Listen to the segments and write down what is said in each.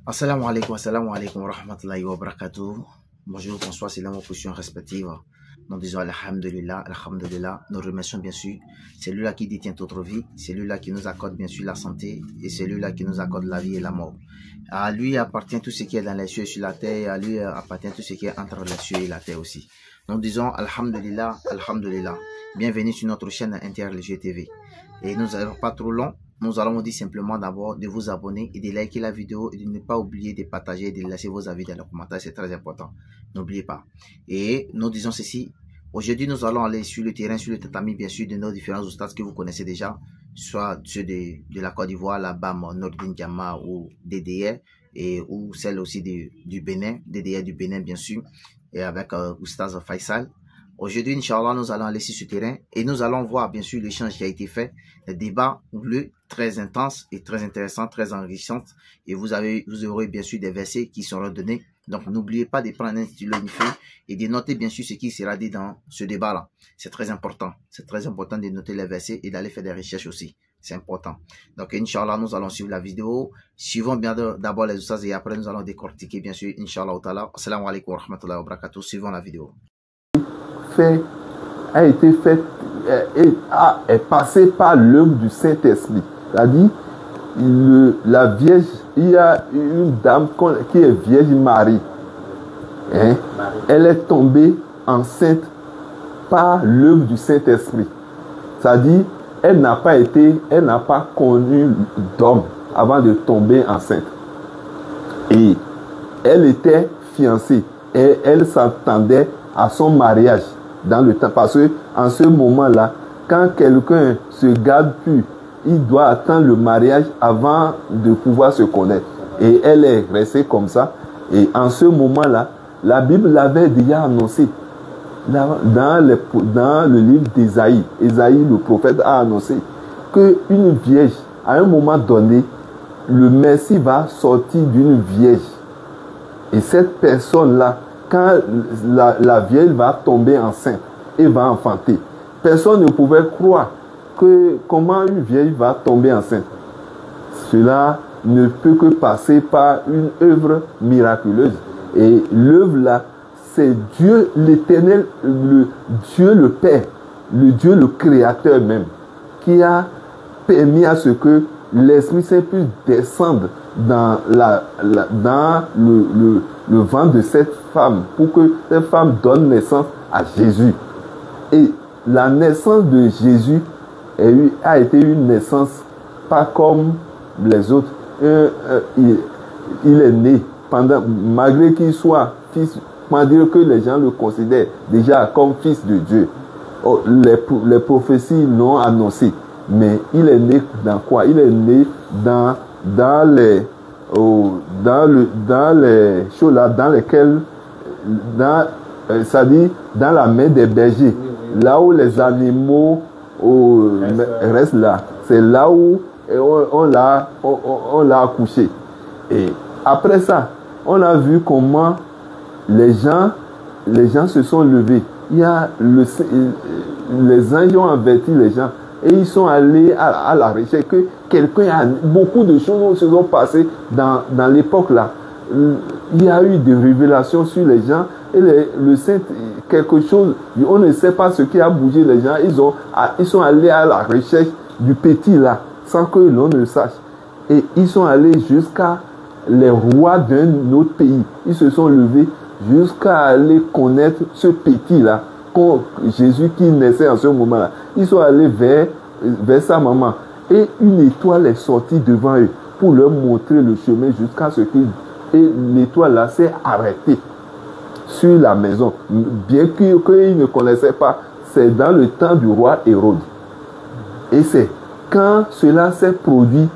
Assalamu alaikum wa rahmatullahi wa barakatuh. Bonjour, bonsoir, c'est là nos positions respectives. Nous disons Alhamdulillah, Alhamdulillah. Nous remercions bien sûr celui-là qui détient notre vie, celui-là qui nous accorde bien sûr la santé et celui-là qui nous accorde la vie et la mort. À lui appartient tout ce qui est dans les cieux et sur la terre, et à lui appartient tout ce qui est entre les cieux et la terre aussi. Nous disons Alhamdulillah, Alhamdulillah. Bienvenue sur notre chaîne Interreligieux TV. Et nous n'allons pas trop long. Nous allons vous dire simplement d'abord de vous abonner et de liker la vidéo et de ne pas oublier de partager et de laisser vos avis dans les commentaires, c'est très important. N'oubliez pas. Et nous disons ceci, aujourd'hui nous allons aller sur le terrain, sur le tatami bien sûr de nos différents ustads que vous connaissez déjà, soit ceux de la Côte d'Ivoire, la BAM, Nordin Diama ou DDR, ou celle aussi du Bénin, DDR du Bénin bien sûr, et avec Oustaz Faisal. Aujourd'hui, Inch'Allah, nous allons aller sur ce terrain et nous allons voir bien sûr l'échange qui a été fait, le débat bleu très intense et très intéressant, très enrichissant. Et vous aurez bien sûr des versets qui seront donnés. Donc n'oubliez pas de prendre un stylo, une feuille et de noter bien sûr ce qui sera dit dans ce débat-là. C'est très important. C'est très important de noter les versets et d'aller faire des recherches aussi. C'est important. Donc Inch'Allah, nous allons suivre la vidéo. Suivons bien d'abord les ustaz et après nous allons décortiquer bien sûr Inch'Allah ta'ala. Assalamu alaikum wa rahmatullahi wa barakatuh. Suivons la vidéo. A été fait est passé par l'œuvre du Saint-Esprit. C'est-à-dire, la Vierge, il y a une dame qui est Vierge Marie. Hein? Elle est tombée enceinte par l'œuvre du Saint-Esprit. C'est-à-dire, elle n'a pas connu d'homme avant de tomber enceinte. Et elle était fiancée et elle s'attendait à son mariage dans le temps, parce que en ce moment-là, quand quelqu'un se garde plus, il doit attendre le mariage avant de pouvoir se connaître. Et elle est restée comme ça. Et en ce moment-là, la Bible l'avait déjà annoncé dans le livre d'Ésaïe. Ésaïe, le prophète, a annoncé qu'une vierge, à un moment donné, le Messie va sortir d'une vierge. Et cette personne-là, quand la vierge va tomber enceinte et va enfanter, personne ne pouvait croire comment une vierge va tomber enceinte. Cela ne peut que passer par une œuvre miraculeuse. Et l'œuvre là, c'est Dieu l'Éternel, le Dieu le Père, le Dieu le Créateur même, qui a permis à ce que l'Esprit Saint puisse descendre dans le ventre de cette femme, pour que cette femme donne naissance à Jésus. Et la naissance de Jésus a été une naissance pas comme les autres. Il est né, malgré qu'il soit fils, malgré que les gens le considèrent déjà comme fils de Dieu. Les prophéties l'ont annoncé. Mais il est né dans quoi? Il est né dans les choses là, dans lesquelles, c'est-à-dire dans la main des bergers, là où les animaux restent là. C'est là où on l'a accouché. Et après ça, on a vu comment les gens se sont levés. Il y a les anges ont averti les gens. Et ils sont allés à la recherche que beaucoup de choses se sont passées dans l'époque là. Il y a eu des révélations sur les gens et le Saint, quelque chose, on ne sait pas ce qui a bougé les gens. Ils sont allés à la recherche du petit là, sans que l'on ne sache. Et ils sont allés jusqu'à les rois d'un autre pays. Ils se sont levés jusqu'à aller connaître ce petit là. Jésus qui naissait en ce moment-là. Ils sont allés vers sa maman. Et une étoile est sortie devant eux pour leur montrer le chemin jusqu'à ce qu'ils... Et l'étoile là s'est arrêtée sur la maison. Bien qu'ils ne connaissaient pas, c'est dans le temps du roi Hérode. Et c'est quand cela s'est produit,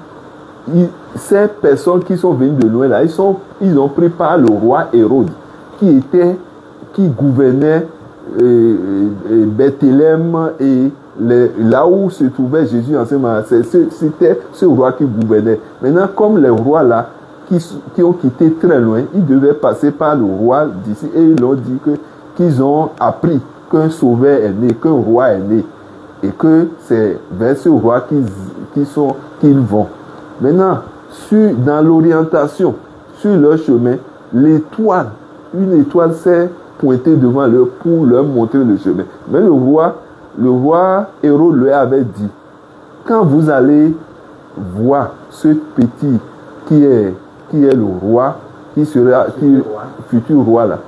ces personnes qui sont venues de loin là, ils ont pris par le roi Hérode qui gouvernait Bethléem et là où se trouvait Jésus en ce moment, c'était ce roi qui gouvernait. Maintenant, comme les rois là qui ont quitté très loin, ils devaient passer par le roi d'ici et ils ont dit qu'ils ont appris qu'un sauveur est né, qu'un roi est né et que c'est vers ce roi qu'ils vont. Maintenant, dans l'orientation, sur leur chemin, l'étoile, une étoile s'est pointée devant eux pour leur montrer le chemin. Mais le roi Hérode leur avait dit, quand vous allez voir ce petit qui est le roi, futur roi là,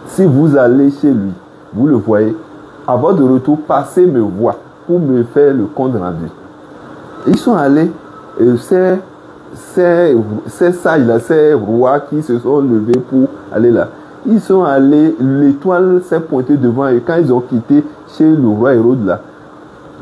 si vous allez chez lui, vous le voyez, à votre retour, passez me voir pour me faire le compte rendu. Ils sont allés, ces sages-là, ces rois qui se sont levés pour aller là, ils sont allés, l'étoile s'est pointée devant eux. Quand ils ont quitté chez le roi Hérode là,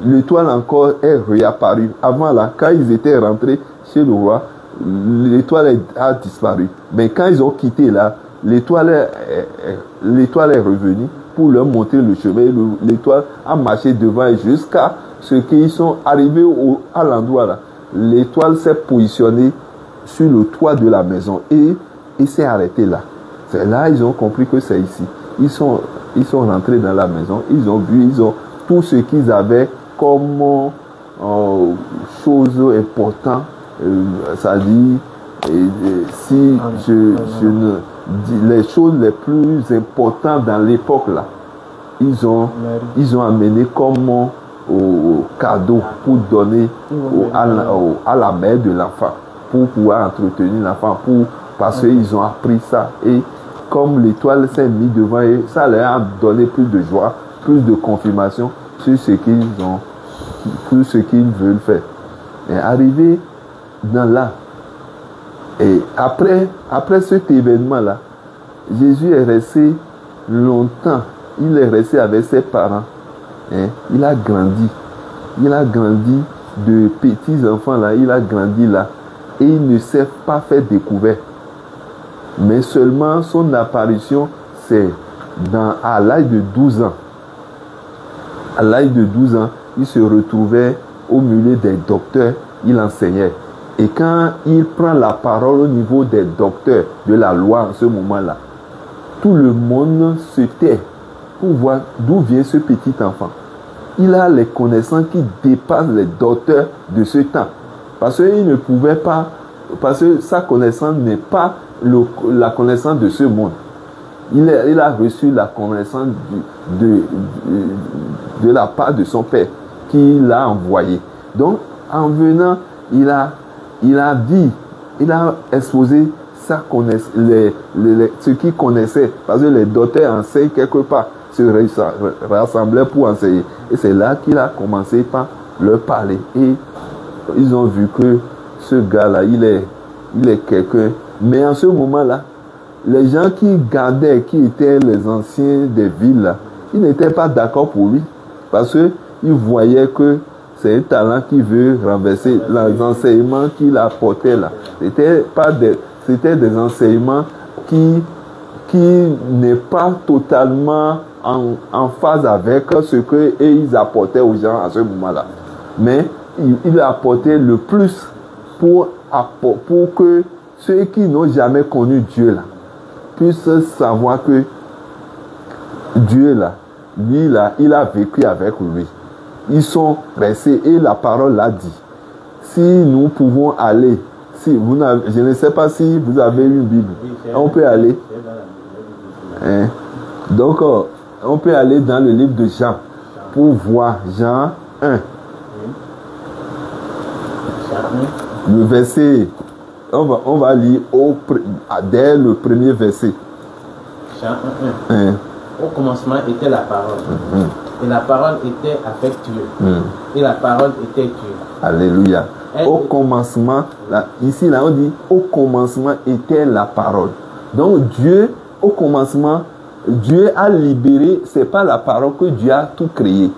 l'étoile encore est réapparue. Avant là, quand ils étaient rentrés chez le roi, l'étoile a disparu. Mais quand ils ont quitté là, l'étoile est revenue pour leur montrer le chemin. L'étoile a marché devant eux jusqu'à ce qu'ils sont arrivés à l'endroit là. L'étoile s'est positionnée sur le toit de la maison et s'est arrêtée là. C'est là ils ont compris que c'est ici. Ils sont rentrés dans la maison, ils ont vu, ils ont tout ce qu'ils avaient comme chose importante. Ça dit, si je ne dis les choses les plus importantes dans l'époque là, ils ont amené comme au cadeau pour donner à la mère de l'enfant, pour pouvoir entretenir l'enfant, parce qu'ils ont appris ça. Et comme l'étoile s'est mise devant eux, ça leur a donné plus de joie, plus de confirmation sur ce qu'ils ont, sur ce qu'ils veulent faire. Et arrivé dans là, et après cet événement-là, Jésus est resté longtemps. Il est resté avec ses parents. Hein? Il a grandi. Il a grandi de petits enfants là. Il a grandi là. Et il ne s'est pas fait découvert. Mais seulement son apparition, c'est à l'âge de 12 ans. À l'âge de 12 ans, il se retrouvait au milieu des docteurs. Il enseignait. Et quand il prend la parole au niveau des docteurs de la loi en ce moment-là, tout le monde se tait pour voir d'où vient ce petit enfant. Il a les connaissances qui dépassent les docteurs de ce temps. Parce qu'il ne pouvait pas, parce que sa connaissance n'est pas la connaissance de ce monde. Il a reçu la connaissance de la part de son père qui l'a envoyé. Donc, en venant, il a exposé sa connaissance, ce qu'il connaissait, parce que les docteurs enseignent quelque part, se rassemblaient pour enseigner. Et c'est là qu'il a commencé par leur parler. Et ils ont vu que ce gars-là, il est quelqu'un. Mais en ce moment-là, les gens qui gardaient, qui étaient les anciens des villes, là, ils n'étaient pas d'accord pour lui. Parce qu'ils voyaient que c'est un talent qui veut renverser les enseignements qu'il apportait là. C'était des enseignements qui n'est pas totalement en phase avec ce qu'ils apportaient aux gens à ce moment-là. Mais il apportait le plus pour que ceux qui n'ont jamais connu Dieu là puissent savoir que Dieu là, lui là, il a vécu avec lui. Ils sont restés et la parole l'a dit. Si nous pouvons aller, je ne sais pas si vous avez une Bible, on peut aller. Hein? Donc, on peut aller dans le livre de Jean pour voir Jean 1. Le verset, on va lire dès le premier verset. Jean 1. Au commencement était la parole. Et la parole était avec Dieu. Et la parole était Dieu. Alléluia. Au commencement, ici là on dit au commencement était la parole. Donc Dieu, au commencement, Dieu a libéré, c'est pas la parole que Dieu a tout créé.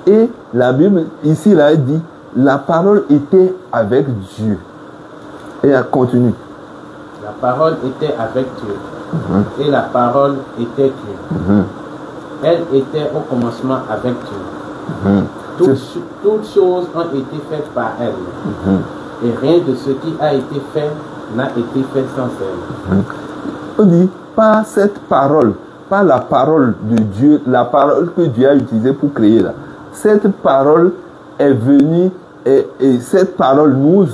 Et la Bible ici là elle dit la parole était avec Dieu. Et elle continue. La parole était avec Dieu. Et la parole était Dieu. Elle était au commencement avec Dieu. Toutes choses ont été faites par elle. Et rien de ce qui a été fait n'a été fait sans elle. On dit, pas cette parole, pas la parole de Dieu, la parole que Dieu a utilisée pour créer là. Cette parole est venue et cette parole, nous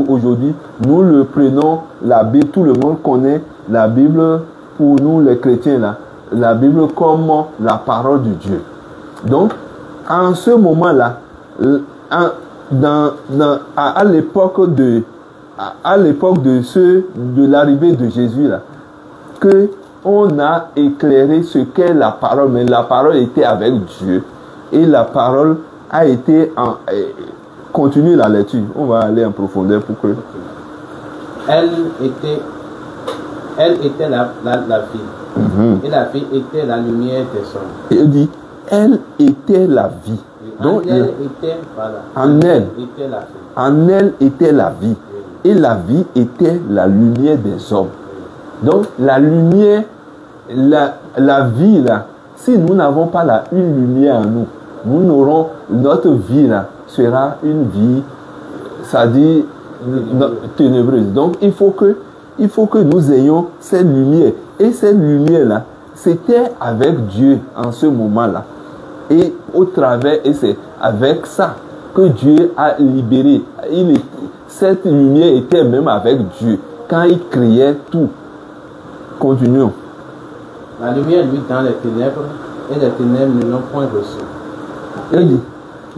aujourd'hui, nous le prenons, la Bible, tout le monde connaît la Bible, pour nous les chrétiens, là, la Bible comme la parole de Dieu. Donc, en ce moment-là, à l'époque de l'arrivée de Jésus, là, que on a éclairé ce qu'est la parole, mais la parole était avec Dieu et la parole a été continue la lecture. On va aller en profondeur pour que elle était la vie. Et la vie était la lumière des hommes. Et il dit, elle était la vie. Donc, en elle était la vie. En elle était la vie. Et la vie était la lumière des hommes. Donc, la lumière, la vie, là, si nous n'avons pas une lumière en nous, nous n'aurons, notre vie, là, sera une vie, ça dit, ténébreuse. Donc, il faut que nous ayons cette lumière. Et cette lumière-là, c'était avec Dieu en ce moment-là. Et au travers, et c'est avec ça que Dieu a libéré. Cette lumière était même avec Dieu. Quand il criait tout. Continuons. La lumière, lui, dans les ténèbres, et les ténèbres ne l'ont point reçu. Il dit,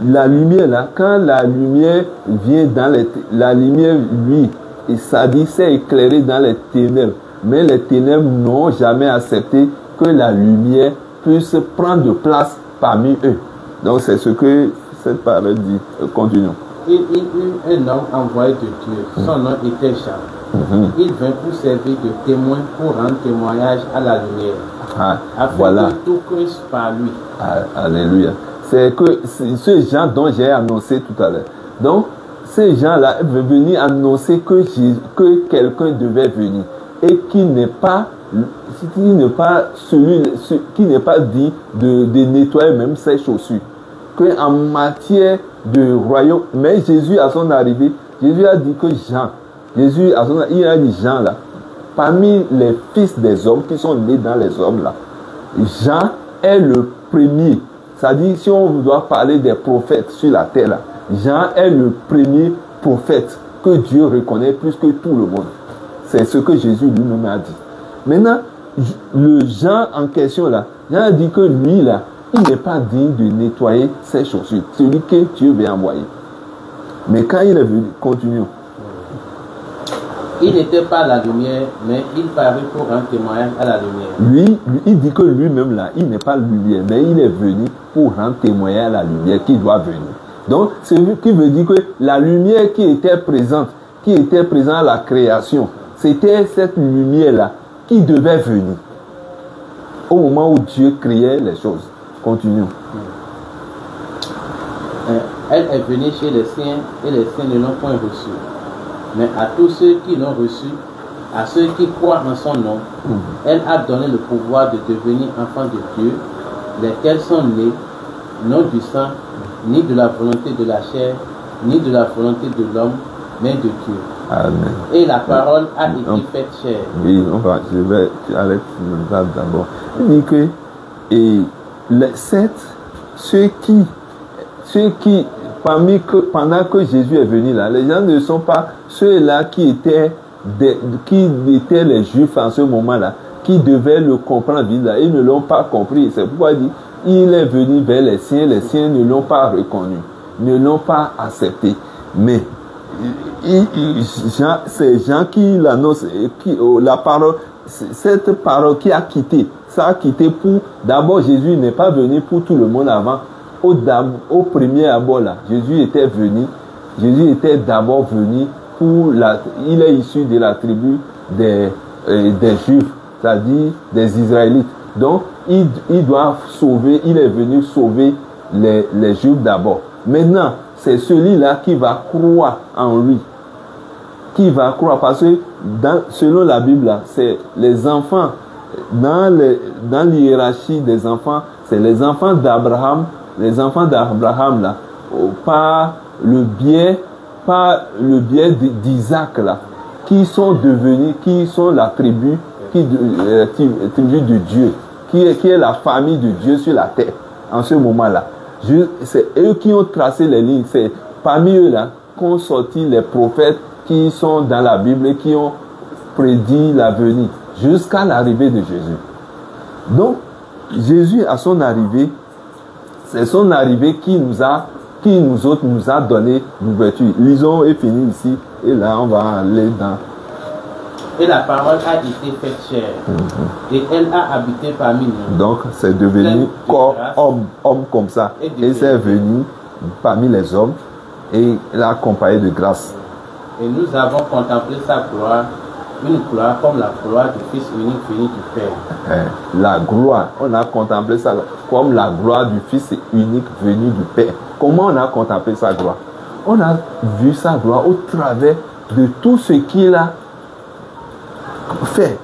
la lumière là, quand la lumière vient la lumière, lui, et ça dit, c'est éclairé dans les ténèbres. Mais les ténèbres n'ont jamais accepté que la lumière puisse prendre place parmi eux. Donc c'est ce que cette parole dit. Continuons. Il eut un homme envoyé de Dieu. Son nom était Jean. Il vint pour servir de témoin, pour rendre témoignage à la lumière. Afin voilà. que tout crisse par lui. Alléluia. C'est que ce Jean dont j'ai annoncé tout à l'heure. Donc, ces gens-là veulent venir annoncer que quelqu'un devait venir. Et qui n'est pas dit de nettoyer même ses chaussures. Qu'en matière de royaume, mais Jésus à son arrivée, Jésus a dit que Jean, il a dit Jean là, parmi les fils des hommes qui sont nés dans les hommes là, Jean est le premier. C'est-à-dire, si on doit parler des prophètes sur la terre là, Jean est le premier prophète que Dieu reconnaît plus que tout le monde. C'est ce que Jésus lui-même a dit. Maintenant, le Jean en question là, Jean a dit que lui là, il n'est pas digne de nettoyer ses chaussures. Celui que Dieu veut envoyer. Mais quand il est venu, continuons. Il n'était pas la lumière, mais il parut pour rendre témoignage à la lumière. Lui, il dit que lui-même là, il n'est pas la lumière, mais il est venu pour rendre témoignage à la lumière qui doit venir. Donc, c'est ce qui veut dire que la lumière qui était présente à la création, c'était cette lumière-là qui devait venir au moment où Dieu créait les choses. Continuons. Elle est venue chez les siens et les siens ne l'ont point reçue. Mais à tous ceux qui l'ont reçue, à ceux qui croient en son nom, elle a donné le pouvoir de devenir enfants de Dieu, lesquels sont nés, non du sang, ni de la volonté de la chair, ni de la volonté de l'homme, mais de Dieu. Amen. Et la parole a été faite chair. Oui, je vais arrêter d'abord. Il dit que ceux qui pendant que Jésus est venu là, les gens ne sont pas ceux-là qui étaient les Juifs en ce moment-là, qui devaient le comprendre. Ils ne l'ont pas compris. C'est pourquoi il dit, il est venu vers les siens ne l'ont pas reconnu, ne l'ont pas accepté. Mais c'est Jean qui l'annonce, la parole, cette parole qui a quitté, ça a quitté pour, d'abord Jésus n'est pas venu pour tout le monde avant. Au premier abord là, Jésus était d'abord venu il est issu de la tribu des Juifs, c'est-à-dire des Israélites. Donc, il doit sauver, il est venu sauver les Juifs d'abord. Maintenant, c'est celui-là qui va croire en lui. Qui va croire, parce que selon la Bible, là, c'est les enfants, dans l'hiérarchie des enfants, c'est les enfants d'Abraham, là, par le biais d'Isaac, là, qui sont la tribu de Dieu, qui est la famille de Dieu sur la terre, en ce moment-là. C'est eux qui ont tracé les lignes. parmi eux là, qu'ont sorti les prophètes qui sont dans la Bible et qui ont prédit l'avenir jusqu'à l'arrivée de Jésus. Donc, Jésus, à son arrivée, c'est son arrivée qui nous a donné l'ouverture. Lisons et finissons ici. Et là, on va aller dans... Et la parole a été faite chair. Et elle a habité parmi nous. Donc, c'est devenu corps, homme comme ça. Et c'est venu parmi les hommes. Et elle a accompagné de grâce. Et nous avons contemplé sa gloire, une gloire comme la gloire du Fils unique venu du Père. La gloire, on a contemplé ça comme la gloire du Fils unique venu du Père. Comment on a contemplé sa gloire? On a vu sa gloire au travers de tout ce qu'il a fait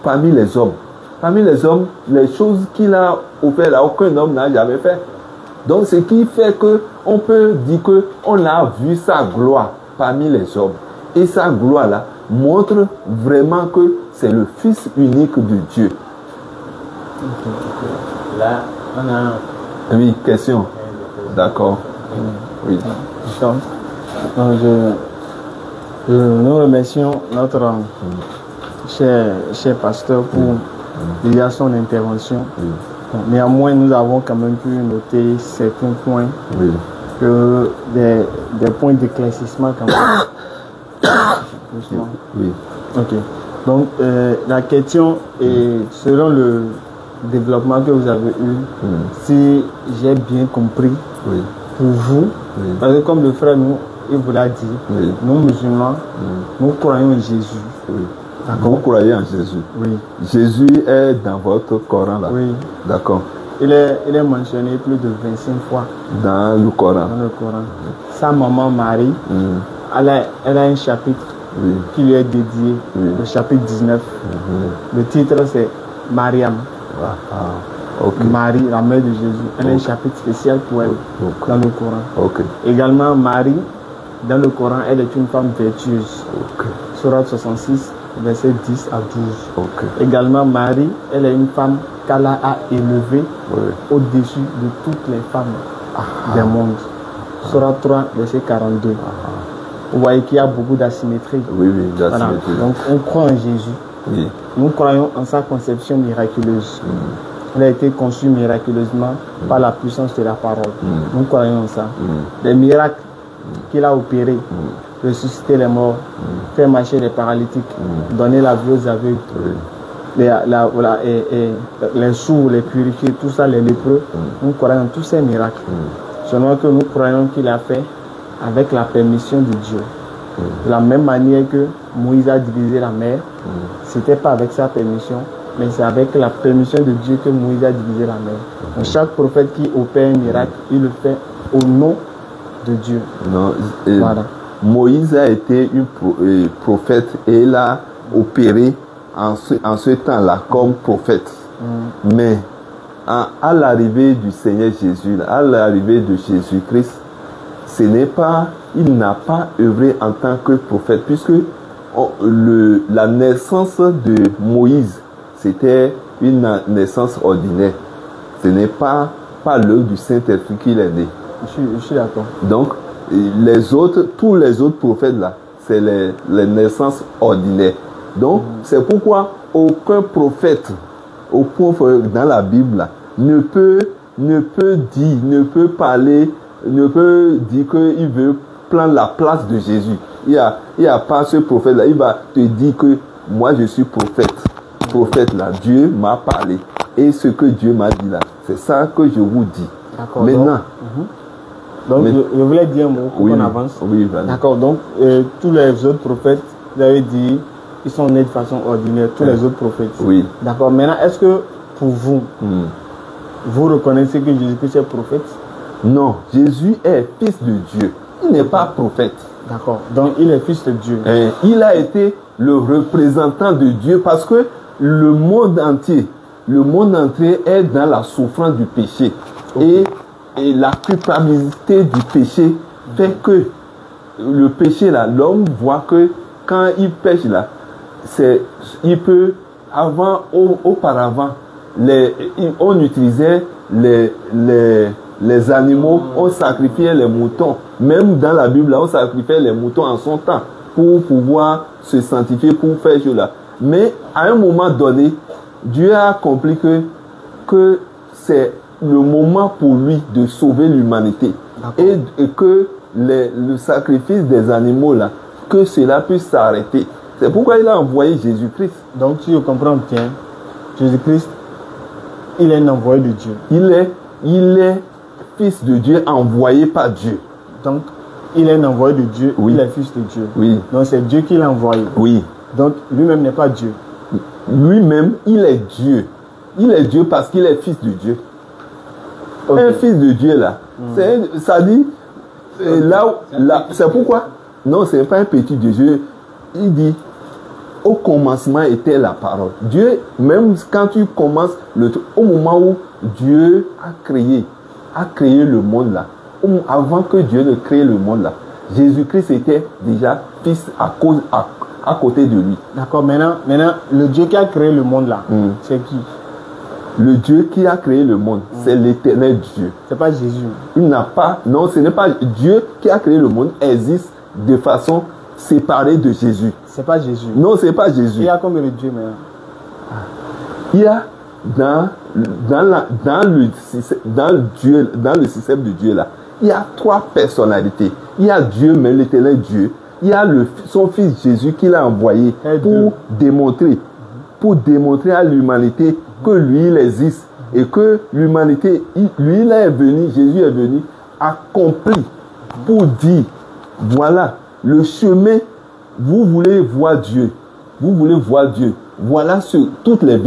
parmi les hommes. Parmi les hommes, les choses qu'il a offert là, aucun homme n'a jamais fait. Donc, ce qui fait qu'on peut dire qu'on a vu sa gloire parmi les hommes. Et sa gloire là montre vraiment que c'est le Fils unique de Dieu. Là, on a... Oui, question. D'accord. Oui. Nous remercions notre cher pasteur pour déjà son intervention. Néanmoins, nous avons quand même pu noter certains points, des points d'éclaircissement quand même. Oui. Ok. Donc, la question est, selon le développement que vous avez eu, si j'ai bien compris, pour vous, parce que comme le frère il vous l'a dit, nous musulmans, nous croyons en Jésus. Vous croyez en Jésus? Oui. Jésus est dans votre Coran là? Oui. D'accord. Il est mentionné plus de 25 fois dans le Coran. Dans le Coran. Sa maman Marie, elle a un chapitre qui lui est dédié, le chapitre 19. Le titre c'est Mariam. Okay. Marie, la mère de Jésus. Elle a un chapitre spécial pour elle dans le Coran. Également Marie, dans le Coran, elle est une femme vertueuse. Sourate 66, verset 10 à 12. Également Marie, elle est une femme qu'Allah a élevée au-dessus de toutes les femmes du monde. Sourate 3, verset 42. Vous voyez qu'il y a beaucoup d'asymétrie. D'asymétrie. Voilà. Donc on croit en Jésus. Nous croyons en sa conception miraculeuse. Elle a été conçue miraculeusement par la puissance de la parole. Nous croyons en ça. Les miracles qu'il a opérés, ressusciter les morts, faire marcher les paralytiques, donner la vie aux aveugles, les sourds, les purifier, tout ça, les lépreux, nous croyons en tous ces miracles. Seulement que nous croyons qu'il a fait avec la permission de Dieu. De la même manière que Moïse a divisé la mer, c'était pas avec sa permission, mais c'est avec la permission de Dieu que Moïse a divisé la mer. Donc chaque prophète qui opère un miracle, il le fait au nom de Dieu. Voilà. Moïse a été un prophète et il a opéré en ce temps-là comme prophète. Mais à l'arrivée du Seigneur Jésus, à l'arrivée de Jésus-Christ, il n'a pas œuvré en tant que prophète, puisque la naissance de Moïse, c'était une naissance ordinaire. Ce n'est pas l'œuvre du Saint-Esprit qu'il est né. Je suis d'accord. Donc, tous les autres prophètes là, c'est les naissances ordinaires. Donc, c'est pourquoi aucun prophète dans la Bible là, ne peut dire qu'il veut prendre la place de Jésus. Il y a pas ce prophète là, il va te dire que moi je suis prophète. Prophète là, Dieu m'a parlé. Et ce que Dieu m'a dit là, c'est ça que je vous dis. Maintenant. Donc, je voulais dire un mot pour qu'on avance. D'accord, donc tous les autres prophètes, vous avez dit, ils sont nés de façon ordinaire, tous les autres prophètes. D'accord, maintenant, est-ce que pour vous, vous reconnaissez que Jésus-Christ est prophète? Non, Jésus est fils de Dieu. Il n'est pas prophète. D'accord, donc il est fils de Dieu. Il a été le représentant de Dieu parce que le monde entier est dans la souffrance du péché. Et la culpabilité du péché fait que le péché là, l'homme voit que quand il pêche là, auparavant, on utilisait les animaux, on sacrifiait les moutons. Même dans la Bible, là, on sacrifiait les moutons en son temps pour pouvoir se sanctifier, pour faire cela. Mais à un moment donné, Dieu a accompli que c'est le moment pour lui de sauver l'humanité. Et que le sacrifice des animaux, là, que cela puisse s'arrêter. C'est pourquoi il a envoyé Jésus-Christ. Donc, si je comprends bien, Jésus-Christ, il est un envoyé de Dieu. Il est fils de Dieu envoyé par Dieu. Donc, il est un envoyé de Dieu, oui. Il est fils de Dieu. Oui. Donc, c'est Dieu qui l'a envoyé. Oui. Donc, lui-même n'est pas Dieu. Lui-même, il est Dieu. Il est Dieu parce qu'il est fils de Dieu. Okay. Un fils de Dieu, là, ça dit, là, c'est pourquoi, non, ce n'est pas un petit Dieu. Il dit, au commencement était la parole. Dieu, même quand tu commences, au moment où Dieu a créé le monde là, avant que Dieu ne crée le monde là, Jésus-Christ était déjà fils à côté de lui. D'accord, maintenant, le Dieu qui a créé le monde là, c'est qui? Le Dieu qui a créé le monde, c'est l'éternel Dieu. C'est pas Jésus. Il n'a pas, non, ce n'est pas Dieu qui a créé le monde, existe de façon séparée de Jésus. C'est pas Jésus. Non, c'est pas Jésus. Il y a combien de Dieu maintenant? Il y a dans le système de Dieu là, il y a 3 personnalités. Il y a Dieu, mais l'éternel Dieu. Il y a son fils Jésus qu'il a envoyé pour démontrer à l'humanité que lui il existe et que l'humanité, lui il est venu, Jésus est venu accompli pour dire, voilà le chemin, vous voulez voir Dieu, voilà toute la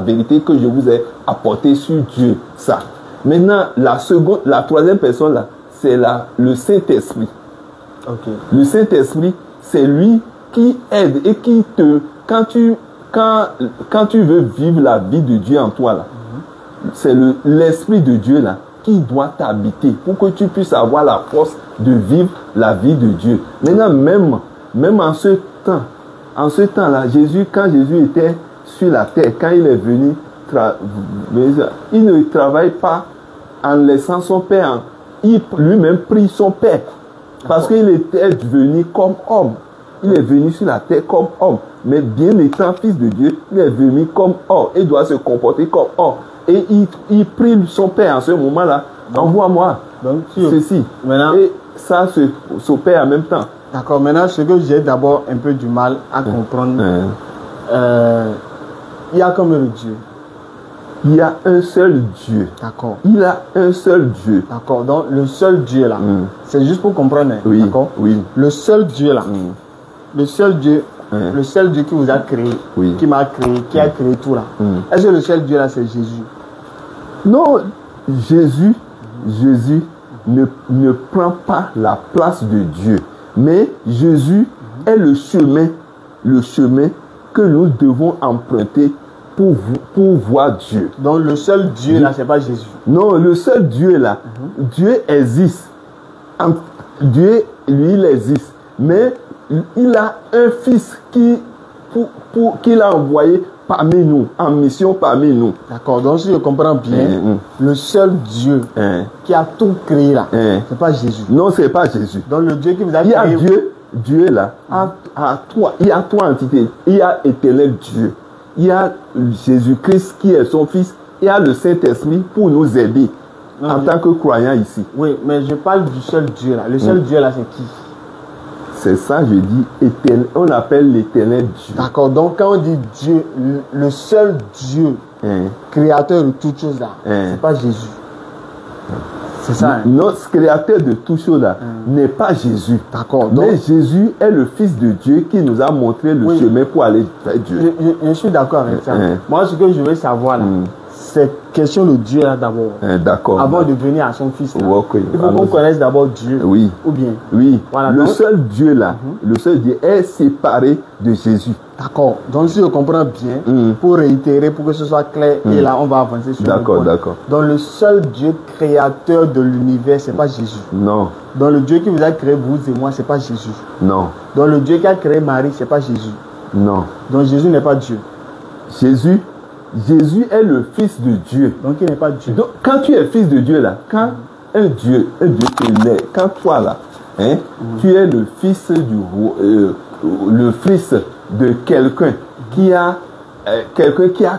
vérité que je vous ai apportée sur Dieu, ça. Maintenant, la troisième personne là, c'est le Saint-Esprit. Okay. Le Saint-Esprit, c'est lui qui aide et qui quand tu veux vivre la vie de Dieu en toi là, c'est l'Esprit de Dieu là qui doit t'habiter pour que tu puisses avoir la force de vivre la vie de Dieu. Maintenant, même en ce temps là, quand Jésus était sur la terre, quand il est venu, il ne travaille pas en laissant son Père. Il lui-même prie son Père. Parce qu'il était venu comme homme. Il est venu sur la terre comme homme. Mais bien étant fils de Dieu, il est venu comme homme. Il doit se comporter comme homme. Et il prie son Père en ce moment-là. Envoie-moi ceci. Maintenant, et ça s'opère en même temps. D'accord. Maintenant, ce que j'ai d'abord un peu du mal à comprendre, il y a combien de Dieu? Il y a un seul Dieu. D'accord. Il a un seul Dieu. D'accord. Donc, le seul Dieu là, c'est juste pour comprendre. Oui. D'accord. Oui. Le seul Dieu là, le seul Dieu qui vous a créé, qui m'a créé, qui a créé tout là. Est-ce que le seul Dieu là, c'est Jésus? Non, Jésus ne prend pas la place de Dieu. Mais Jésus est le chemin que nous devons emprunter pour voir Dieu. Donc le seul Dieu là, c'est pas Jésus. Non, le seul Dieu là, Dieu existe. Dieu, lui, il existe. Mais il a un fils qu'il a envoyé parmi nous, en mission parmi nous. D'accord, donc si je comprends bien, le seul Dieu qui a tout créé là, c'est pas Jésus. Non, c'est pas Jésus. Donc le Dieu qui vous a créé. Il y a Dieu là, il y a 3 entités. Il y a éternel Dieu. Il y a Jésus-Christ qui est son fils. Il y a le Saint-Esprit pour nous aider en tant que croyants ici. Oui, mais je parle du seul Dieu là. Le seul Dieu là, c'est qui? C'est ça, je dis, éternel, on appelle l'éternel Dieu. D'accord, donc quand on dit Dieu, le seul Dieu, créateur de toutes choses là, c'est pas Jésus. C'est ça. Notre créateur de toutes choses là n'est pas Jésus. D'accord. Mais Jésus est le Fils de Dieu qui nous a montré le chemin pour aller vers Dieu. Je suis d'accord avec ça. Moi, ce que je veux savoir là, c'est question de Dieu là d'abord. D'accord. Avant de venir à son fils là. Okay. Il faut qu'on connaisse d'abord Dieu. Oui. Ou bien. Oui. Voilà, le seul Dieu là, le seul Dieu est séparé de Jésus. D'accord. Donc si je comprends bien, pour réitérer, pour que ce soit clair, et là on va avancer sur le point. D'accord. Donc le seul Dieu créateur de l'univers, c'est pas Jésus. Non. Donc le Dieu qui vous a créé vous et moi, c'est pas Jésus. Non. Donc le Dieu qui a créé Marie, c'est pas Jésus. Non. Donc Jésus n'est pas Dieu. Jésus est le Fils de Dieu. Donc il n'est pas Dieu. Donc quand tu es fils de Dieu là, quand un Dieu qui est, quand toi là, hein, tu es le fils du roi, le fils de quelqu'un qui a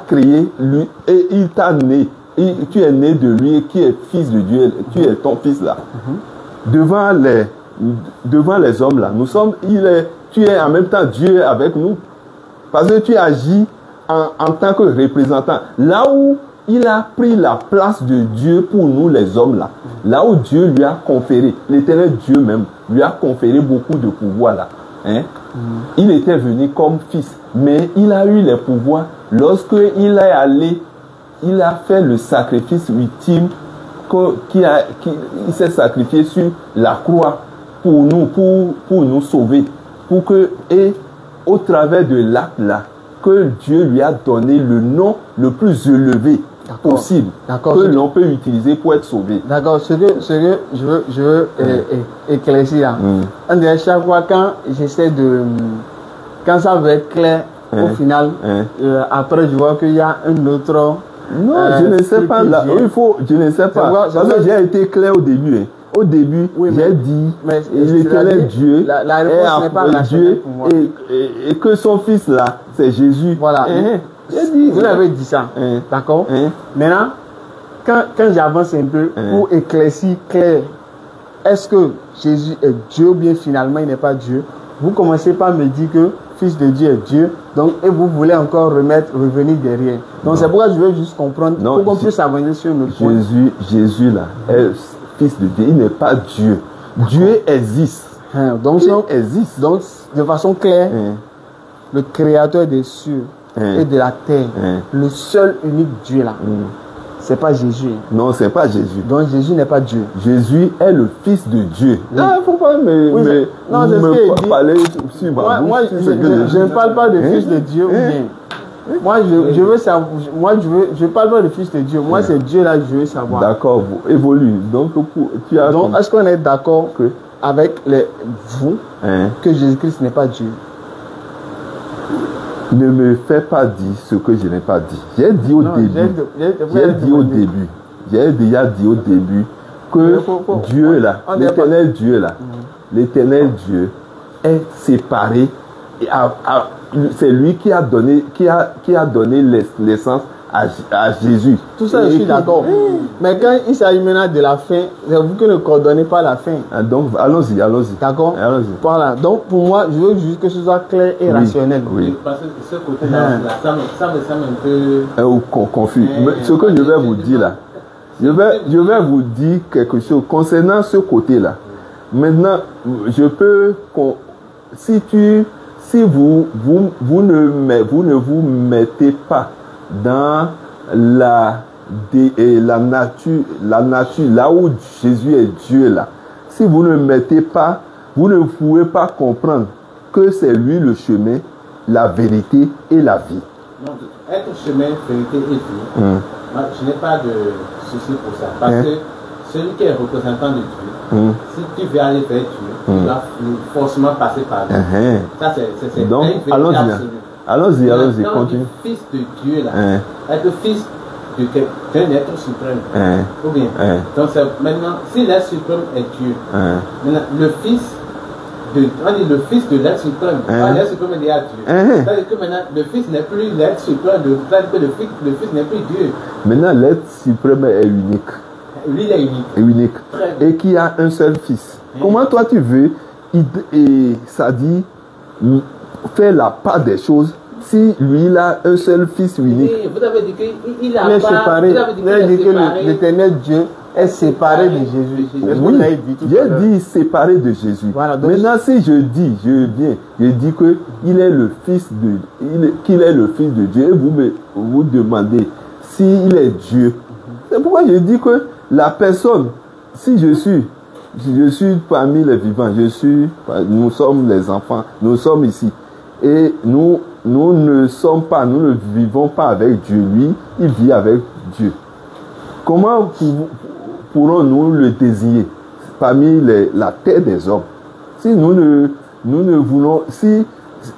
créé lui, et il t'a né, tu es né de lui, qui est fils de Dieu, tu es ton fils là. Devant les hommes là, tu es en même temps Dieu avec nous. Parce que tu agis en tant que représentant. Là où il a pris la place de Dieu pour nous les hommes là. Là où Dieu lui a conféré, l'éternel Dieu même, lui a conféré beaucoup de pouvoir là. Hein? Il était venu comme fils, mais il a eu les pouvoirs lorsque il est allé, il a fait le sacrifice ultime, il s'est sacrifié sur la croix pour nous sauver. Et au travers de l'acte là, que Dieu lui a donné le nom le plus élevé possible que l'on peut utiliser pour être sauvé. D'accord, ce que je veux éclaircir là. On dirait chaque fois quand ça veut être clair, au final, après je vois qu'il y a un autre... Non, je ne sais pas là. Je ne sais pas. Parce que j'ai été clair au début. Au début, oui, j'ai dit l'éternel Dieu la réponse n'est pas Dieu pour moi. Et que son fils là, c'est Jésus. Voilà. Vous avez dit ça. D'accord. Maintenant, quand j'avance un peu pour éclaircir clair, est-ce que Jésus est Dieu ou bien finalement il n'est pas Dieu? Vous commencez par me dire que Fils de Dieu est Dieu, donc, et vous voulez encore revenir derrière. Donc c'est pourquoi je veux juste comprendre pour qu'on puisse avancer sur notre point. Jésus là est Fils de Dieu, il n'est pas Dieu. Dieu existe. Donc de façon claire, le créateur des cieux et de la terre, le seul unique Dieu là, c'est pas Jésus. Non, c'est pas Jésus. Donc Jésus n'est pas Dieu. Jésus est le Fils de Dieu. Oui. Ah, faut pas parler sur ma bouche. Moi, je ne parle pas de Fils de Dieu ou bien. Moi, je veux savoir. Je parle pas de Fils de Dieu. Moi, c'est Dieu là que je veux savoir. D'accord, vous évolue. Donc, est-ce qu'on est d'accord avec vous que Jésus-Christ n'est pas Dieu? Ne me fais pas dire ce que je n'ai pas dit. J'ai dit au début. J'ai déjà dit au début que Dieu là, l'éternel Dieu là, l'éternel Dieu est séparé. C'est lui qui a donné l'essence à Jésus. Tout ça, je suis d'accord. Mais quand il s'agit maintenant de la fin, c'est vous qui ne coordonnez pas la fin. Donc, allons-y. D'accord. Voilà. Donc, pour moi, je veux juste que ce soit clair et rationnel. Oui. Parce que ce côté-là, ça me semble un peu... confus. Ce que je vais vous dire là, je vais vous dire quelque chose concernant ce côté-là. Maintenant, si vous ne vous mettez pas dans la nature, là où Jésus est Dieu là, si vous ne mettez pas, vous ne pouvez pas comprendre que c'est lui le chemin, la vérité et la vie. Non, être chemin, vérité et vie, moi, je n'ai pas de souci pour ça. Parce que celui qui est représentant de Dieu, si tu veux aller vers Dieu, tu dois forcément passer par lui. Ça, c'est donc, allons-y, continue. Fils de Dieu, là, être fils d'un être suprême. Ou bien. Donc, maintenant, si l'être suprême est Dieu, maintenant, le fils de l'être suprême, l'être suprême est déjà Dieu. C'est-à-dire que maintenant, le fils n'est plus l'être suprême, c'est-à-dire que le fils n'est plus Dieu. Maintenant, l'être suprême est unique. Lui, il est unique. Et qui a un seul fils. Comment toi tu veux, ça dit, faire la part des choses si lui il a un seul fils unique? Oui, vous avez dit qu'il a pas... Séparé. Vous avez dit que l'éternel Dieu est séparé de Jésus. Oui, j'ai dit séparé de Jésus. Voilà, maintenant, si je dis qu'il est le fils de Dieu, et vous demandez s'il est Dieu. C'est pourquoi je dis que la personne, si je suis parmi les vivants, nous sommes les enfants, nous sommes ici. Et nous ne vivons pas avec Dieu. Lui, il vit avec Dieu. Comment pourrons-nous le désigner parmi la terre des hommes? Si nous ne voulons, si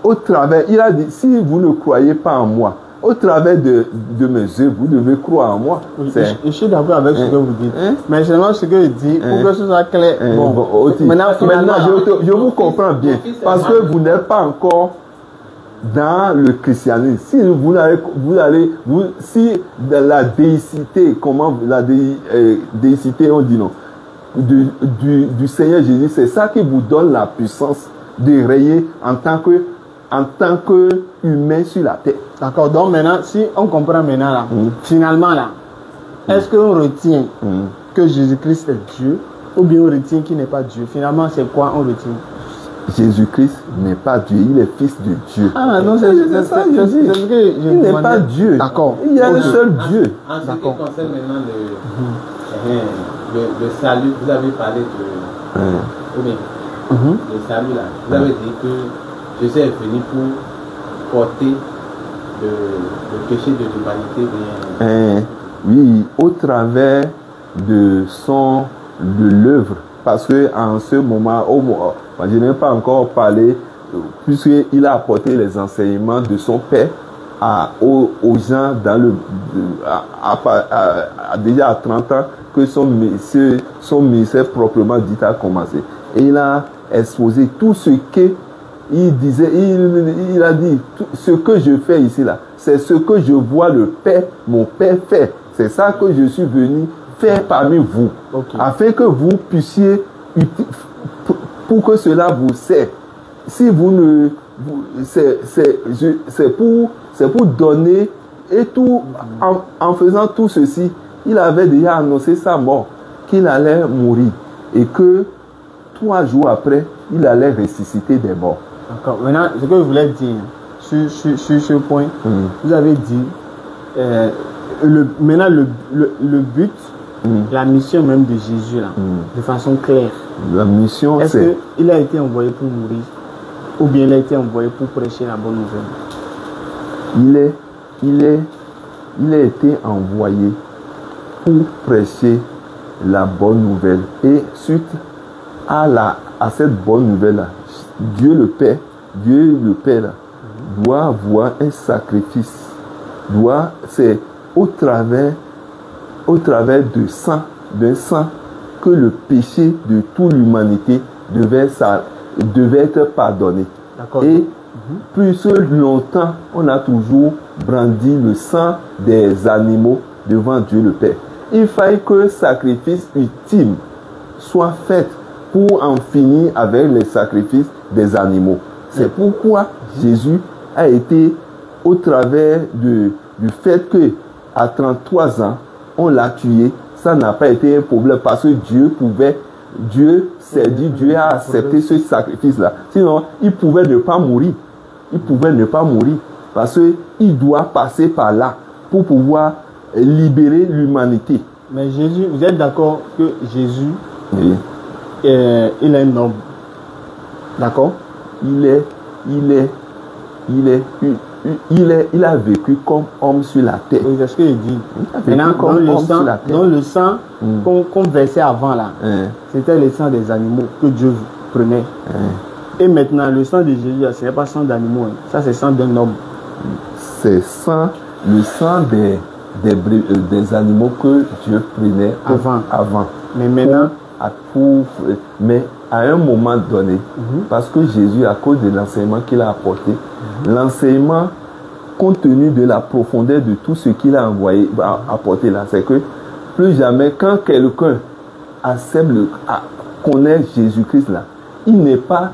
au travers, il a dit, si vous ne croyez pas en moi, au travers de mes œuvres, vous devez croire en moi. Oui, je suis d'accord avec ce que vous dites. Mais seulement ce que je dis, pour que ce soit clair. Maintenant, je vous comprends bien. Parce que vous n'êtes pas encore dans le christianisme. Si si dans la déicité, déicité, on dit non, du Seigneur Jésus, c'est ça qui vous donne la puissance de rayer en tant que humain sur la terre. D'accord. Donc maintenant, si on comprend maintenant là, finalement là, est-ce qu'on retient que Jésus-Christ est Dieu ou bien on retient qu'il n'est pas Dieu? Finalement, c'est quoi on retient? Jésus-Christ n'est pas Dieu, il est fils de Dieu. Ah non, c'est ça que je dis. Il n'est pas Dieu. D'accord. Il y a un seul Dieu. En ce qui concerne maintenant le salut, vous avez parlé de... le salut là, vous avez dit que Jésus est venu pour porter le péché de l'humanité. Oui, au travers de l'œuvre. Parce que en ce moment, je n'ai pas encore parlé, puisqu'il a apporté les enseignements de son Père aux gens déjà à 30 ans que son ministère proprement dit a commencé. Et il a exposé tout ce qu'il disait. Il a dit, ce que je fais ici là, c'est ce que je vois mon Père faire. C'est ça que je suis venu faire parmi vous, afin que vous puissiez, pour que cela vous sert. Si vous ne, c'est pour donner, et tout, en faisant tout ceci, il avait déjà annoncé sa mort, qu'il allait mourir, et que 3 jours après, il allait ressusciter des morts. D'accord. Maintenant, ce que je voulais dire sur ce point, vous avez dit, maintenant le but, la mission même de Jésus là, de façon claire. La mission, est-ce qu'il a été envoyé pour mourir ou bien il a été envoyé pour prêcher la bonne nouvelle? Il a été envoyé pour prêcher la bonne nouvelle. Et suite à cette bonne nouvelle là, Dieu le Père là, doit avoir un sacrifice. C'est au travers d'un sang que le péché de toute l'humanité devait être pardonné. Et plus longtemps, on a toujours brandi le sang des animaux devant Dieu le Père. Il fallait que le sacrifice ultime soit fait pour en finir avec les sacrifices des animaux. C'est pourquoi Jésus a été, au travers du fait que à 33 ans, on l'a tué, ça n'a pas été un problème parce que Dieu a accepté ce sacrifice-là. Sinon, il pouvait ne pas mourir. Parce qu'il doit passer par là pour pouvoir libérer l'humanité. Mais Jésus, vous êtes d'accord que Jésus, il est un homme? D'accord? Il a vécu comme homme sur la terre. Oui, c'est ce que je dis. Maintenant, dans le sang qu'on versait avant là, c'était le sang des animaux que Dieu prenait. Et maintenant, le sang de Jésus, ce n'est pas sang d'animaux. Ça, c'est sang d'un homme. C'est le sang des animaux que Dieu prenait avant. Mais maintenant, mais à un moment donné, parce que Jésus, à cause de l'enseignement qu'il a apporté, l'enseignement, compte tenu de la profondeur de tout ce qu'il a apporté là, c'est que plus jamais, quand quelqu'un connaît Jésus-Christ là, il n'est pas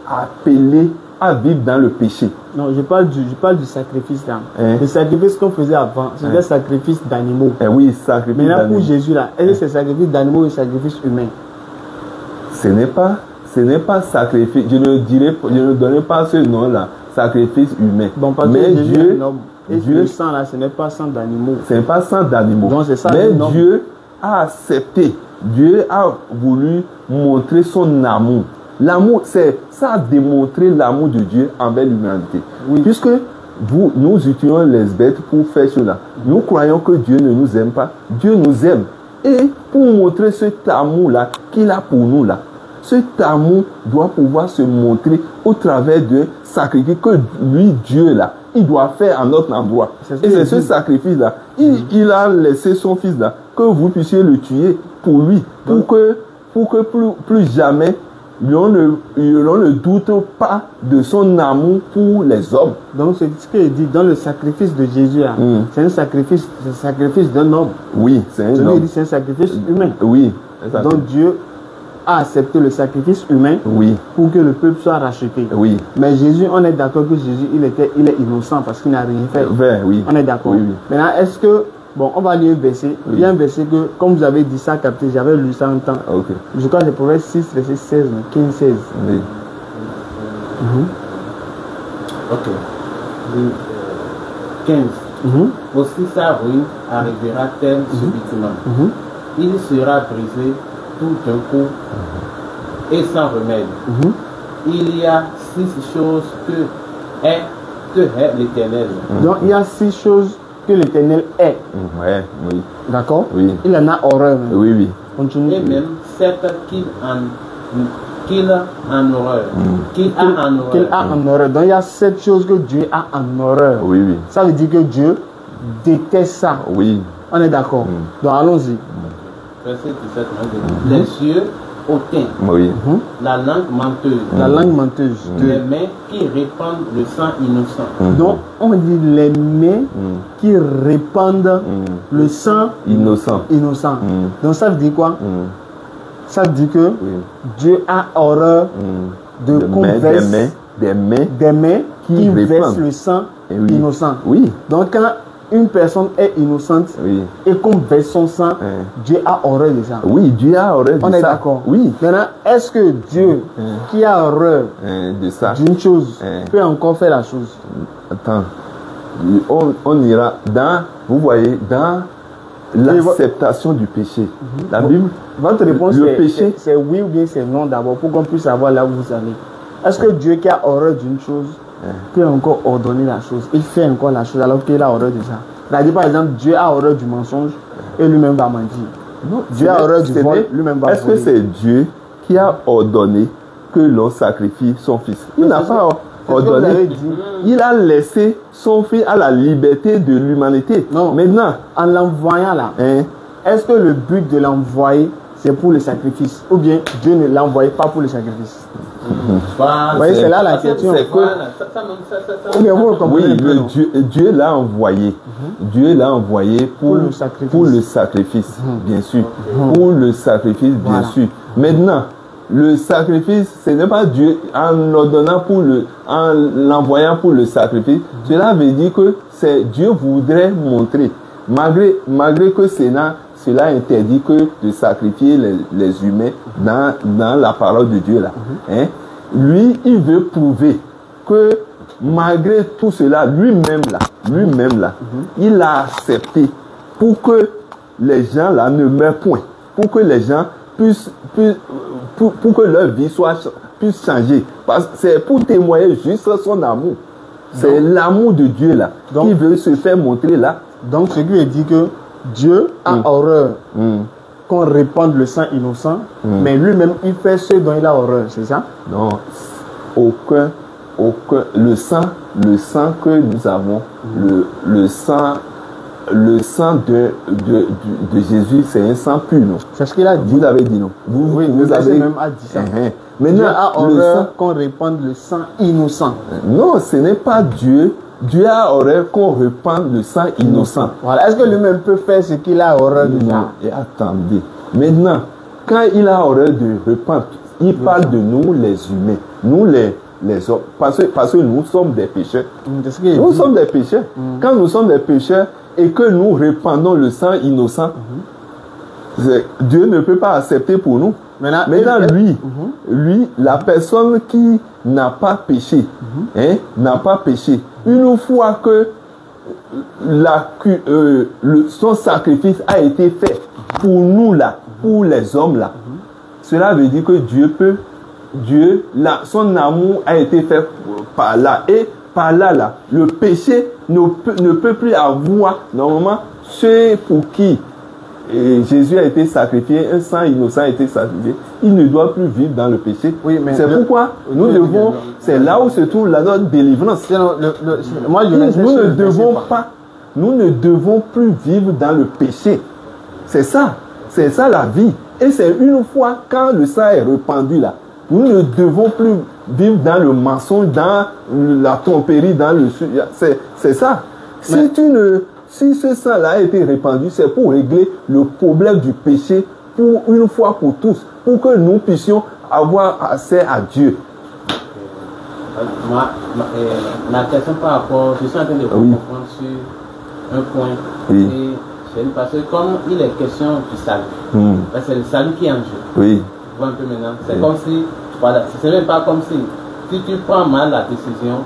appelé à vivre dans le péché. Non, je parle du sacrifice là. Le sacrifice qu'on faisait avant, c'était le sacrifice d'animaux. Oui, sacrifice d'animaux. Maintenant, pour Jésus là, est-ce que c'est sacrifice d'animaux ou sacrifice humain? Ce n'est pas sacrifice. Je ne donnerai pas ce nom-là, sacrifice humain. Bon, parce mais que Dieu, le sang là, ce n'est pas sang d'animaux. Ce n'est pas sang d'animaux. Donc c'est ça. Mais Dieu a accepté. Dieu a voulu montrer son amour. L'amour, ça a démontré l'amour de Dieu envers l'humanité. Oui. Puisque nous utilisons les bêtes pour faire cela. Nous croyons que Dieu ne nous aime pas. Dieu nous aime. Et pour montrer cet amour-là qu'il a pour nous là, cet amour doit pouvoir se montrer au travers de sacrifices que lui, Dieu là, il doit faire à notre endroit. Et c'est ce sacrifice-là. Il a laissé son fils-là, que vous puissiez le tuer pour lui, pour que plus jamais l'on ne doute pas de son amour pour les hommes. Donc c'est ce qu'il dit dans le sacrifice de Jésus. C'est un sacrifice d'un homme. Oui, c'est un homme. C'est un sacrifice humain. Oui. Donc Dieu a accepté le sacrifice humain pour que le peuple soit racheté. Oui. Mais Jésus, on est d'accord que Jésus, il est innocent parce qu'il n'a rien fait. Oui. On est d'accord. Oui. Maintenant, est-ce que, bon, on va lire un verset. Il y a un verset que, comme vous avez dit ça, capté, j'avais lu ça en temps. Okay. Je crois que c'est Proverbe 6, verset 16, 15, 16. Oui. Ok. 15. Aussi sa ruine arrivera-t-elle subitement. Il sera brisé tout d'un coup et sans remède. Il y a 6 choses que est l'Éternel. Donc il y a 6 choses que l'Éternel est. Oui. D'accord? Oui. Il en a horreur. Oui. Continue. Et même 7 qu'il a en horreur. Qu'il a en horreur. Donc il y a 7 choses que Dieu a en horreur. Oui. Ça veut dire que Dieu déteste ça. Oui. On est d'accord. Donc allons-y. Verset 17. Les yeux hautains. Oui. La langue menteuse. La langue menteuse. Les mains qui répandent le sang innocent. Donc on dit les mains qui répandent le sang innocent. Donc ça veut dire quoi? Ça veut dire que Dieu a horreur de des mains qui versent le sang innocent. Oui. Donc quand une personne est innocente et qu'on verse son sang, Dieu a horreur de ça. Oui, Dieu a horreur de ça. On est d'accord. Oui. Maintenant, est-ce que Dieu, qui a horreur de ça, d'une chose, peut encore faire la chose? Attends, on ira dans, vous voyez, dans l'acceptation du péché. La Bible, votre réponse péché, c'est oui ou bien c'est non d'abord, pour qu'on puisse savoir là où vous allez. Est-ce que Dieu qui a horreur d'une chose peut encore ordonner la chose? Il fait encore la chose alors qu'il a horreur de ça. C'est-à-dire par exemple, Dieu a horreur du mensonge et lui-même va mentir. Non, Dieu a horreur du vol, lui-même va voler. Est-ce que c'est Dieu qui a ordonné que l'on sacrifie son fils? Il n'a pas ordonné. Il a laissé son fils à la liberté de l'humanité. Non. Maintenant, en l'envoyant là, est-ce que le but de l'envoyer c'est pour le sacrifice ou bien Dieu ne l'a envoyé pas pour le sacrifice? Vous voyez, c'est là la question. Oui, Dieu l'a envoyé. Dieu l'a envoyé pour le sacrifice, bien sûr. Pour le sacrifice, bien sûr. Maintenant, le sacrifice, ce n'est pas Dieu en l'envoyant pour le sacrifice. Cela veut dire que c'est Dieu voudrait montrer, malgré que cela interdit que de sacrifier les humains dans la parole de Dieu là. Lui, il veut prouver que malgré tout cela, lui-même là, il a accepté pour que les gens là ne meurent point, pour que les gens pour que leur vie puisse changer. Parce que c'est pour témoigner juste son amour. C'est l'amour de Dieu là qui veut se faire montrer là. Donc ce qui veut dire que Dieu a horreur qu'on répande le sang innocent, mais lui-même il fait ce dont il a horreur, c'est ça? Non, aucun, le sang que nous avons, le sang de Jésus, c'est un sang pur, non? C'est ce qu'il a dit. Vous l'avez dit, non? Vous avez même dit ça. Maintenant, Dieu a horreur qu'on répande le sang innocent. Non, ce n'est pas Dieu. Dieu a horreur qu'on répande le sang innocent. Voilà. Est-ce que lui-même peut faire ce qu'il a horreur de ça? Et attendez. Maintenant, quand il a horreur de répandre, il parle de nous les humains. Nous les hommes. Parce que nous sommes des pécheurs. Nous sommes des pécheurs. Quand nous sommes des pécheurs et que nous répandons le sang innocent, Dieu ne peut pas accepter pour nous. Maintenant, lui, la personne qui n'a pas péché, n'a pas péché, une fois que son sacrifice a été fait pour nous là, pour les hommes là, cela veut dire que son amour a été fait par là. Et par là, le péché ne peut plus avoir, normalement, ceux pour qui Jésus a été sacrifié, un sang innocent a été sacrifié, il ne doit plus vivre dans le péché. Oui, mais c'est pourquoi nous devons, c'est là où se trouve notre délivrance. Moi, Nous ne devons plus vivre dans le péché. C'est ça la vie. Et c'est une fois quand le sang est répandu là, nous ne devons plus vivre dans le mensonge, dans la tromperie, dans le... C'est ça. Si ce sang-là a été répandu, c'est pour régler le problème du péché pour une fois pour tous, pour que nous puissions avoir accès à Dieu. Ma question par rapport, je suis en train de vous comprendre sur un point. Oui. Parce que comme il est question du salut, c'est le salut qui est en jeu. Oui. Tu vois un peu maintenant. C'est comme si, voilà, c'est même pas comme si tu prends mal la décision,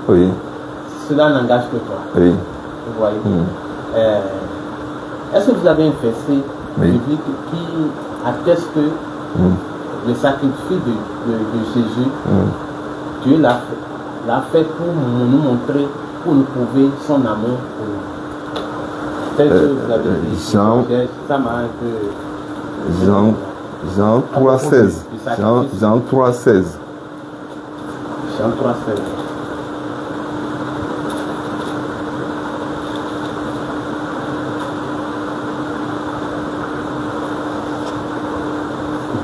cela n'engage que toi. Oui. Vous voyez. Est-ce que vous avez un verset biblique qui atteste que le sacrifice de Jésus, Dieu l'a fait pour nous montrer, pour nous prouver son amour pour nous? Jean 3,16. Jean 3,16. Jean 3,16.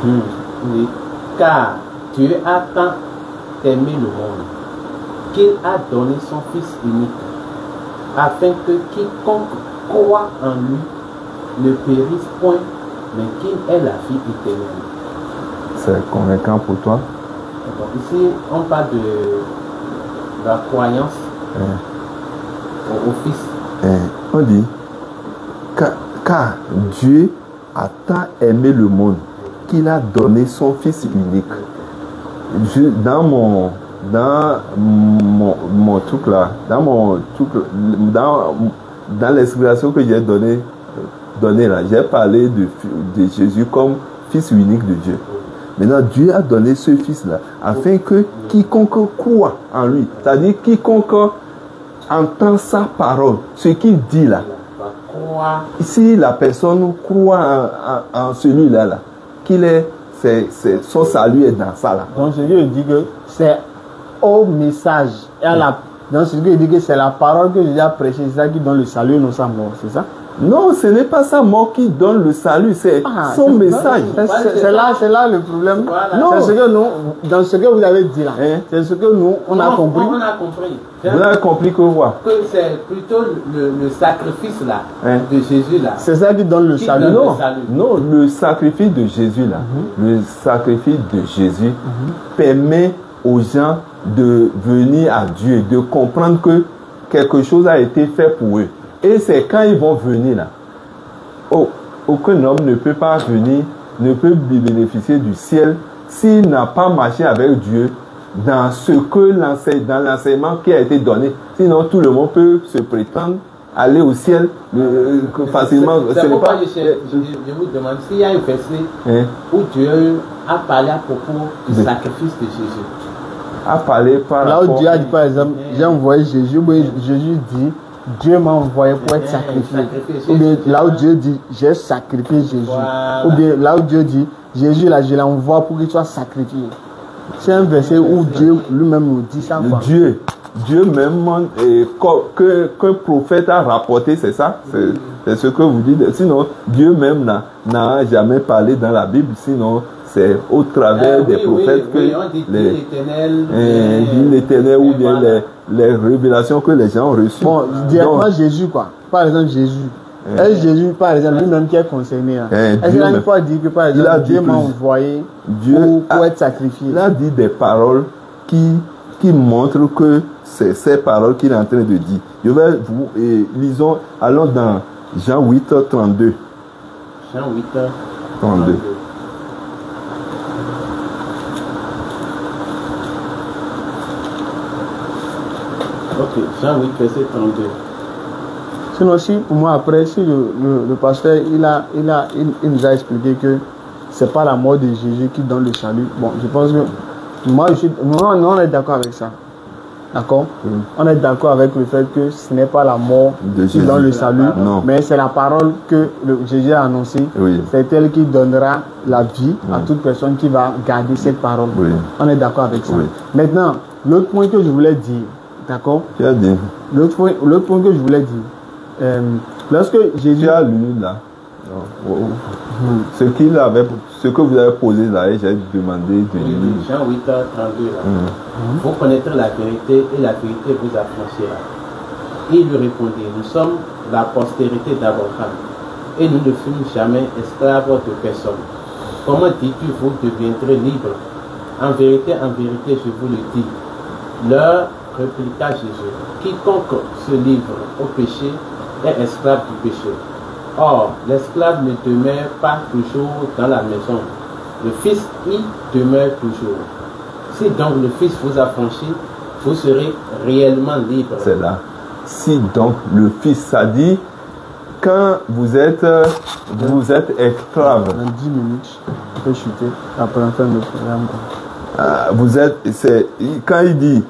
Oui. Car Dieu a tant aimé le monde qu'il a donné son Fils unique, afin que quiconque croit en lui ne périsse point, mais qu'il ait la vie éternelle. C'est convaincant pour toi? Donc ici, on parle de la croyance au Fils. On dit, car Dieu a tant aimé le monde qu'il a donné son Fils unique. Dans mon truc là, dans l'explication que j'ai donnée là, j'ai parlé de Jésus comme Fils unique de Dieu. Maintenant, Dieu a donné ce Fils-là afin que quiconque croit en lui, c'est-à-dire quiconque entend sa parole, ce qu'il dit là, si la personne croit en celui-là, là, son salut est dans ça là. Donc, ce qui dit que c'est au message et à la... Donc, ce qui dit que c'est la parole que Jésus a prêchée, c'est ça qui donne le salut et non sa mort, c'est ça? Non, ce n'est pas sa mort qui donne le salut, c'est son message. C'est là le problème. Voilà. Non. C'est ce que nous, dans ce que vous avez dit là, c'est ce que nous, on a compris. On a compris. Vous avez compris que quoi? Que c'est plutôt le sacrifice là, de Jésus là. C'est ça qui donne le salut. Non, le sacrifice de Jésus là, le sacrifice de Jésus permet aux gens de venir à Dieu, de comprendre que quelque chose a été fait pour eux. Et c'est quand ils vont venir là, aucun homme ne peut pas venir, ne peut bénéficier du ciel s'il n'a pas marché avec Dieu dans dans l'enseignement qui a été donné. Sinon, tout le monde peut se prétendre aller au ciel facilement. C'est pourquoi je vous demande s'il y a un verset où Dieu a parlé à propos du sacrifice de Jésus. A parlé par là où Dieu a dit par exemple, j'ai envoyé Jésus, mais Jésus dit, Dieu m'a envoyé pour être sacrifié. Ou bien là où Dieu dit, j'ai sacrifié Jésus. Voilà. Ou bien là où Dieu dit, Jésus là, je l'envoie pour qu'il soit sacrifié. C'est un verset où Dieu lui-même nous dit ça. Dieu même, qu'un prophète a rapporté, c'est ça? C'est ce que vous dites. Sinon, Dieu même n'a jamais parlé dans la Bible. Sinon, c'est au travers des prophètes que l'Éternel ou bien les révélations que les gens ont reçues. Bon, directement Jésus quoi. Par exemple Jésus. Et Jésus par exemple lui-même qui est concerné. Est-ce qu'il n'a pas dit que par exemple Dieu m'a envoyé pour être sacrifié? Il a dit des paroles qui montrent que c'est ces paroles qu'il est en train de dire. Je vais vous lisons, allons dans Jean 8, 32. Jean 8, 32. Ok, Jean 8, verset 32. Sinon aussi, pour moi, après, si le pasteur, il nous a expliqué que c'est pas la mort de Jésus qui donne le salut. Bon, je pense que moi, on est d'accord avec ça. D'accord. On est d'accord avec le fait que ce n'est pas la mort qui donne le salut, mais c'est la parole que Jésus a annoncée. C'est elle qui donnera la vie à toute personne qui va garder cette parole. On est d'accord avec ça. Maintenant, l'autre point que je voulais dire, d'accord. Tu as dit. L'autre point que je voulais dire, lorsque Jésus... Tu as lu là. Ce que vous avez posé là, j'ai demandé de lire. Jean 8, 32 là. Vous connaîtrez la vérité et la vérité vous affranchira. Il lui répondit, nous sommes la postérité d'Abraham et nous ne fûmes jamais esclaves de personne. Comment dis-tu, vous deviendrez libres? En vérité, je vous le dis. Leur répliqua Jésus, quiconque se livre au péché est esclave du péché. Or, l'esclave ne demeure pas toujours dans la maison. Le Fils y demeure toujours. Si donc le Fils vous affranchit, vous serez réellement libre. C'est là. Si donc le Fils, ça dit, quand vous êtes esclave. Dans 10 minutes, on peut chuter. Après, on fait notre programme. Vous êtes, quand il dit,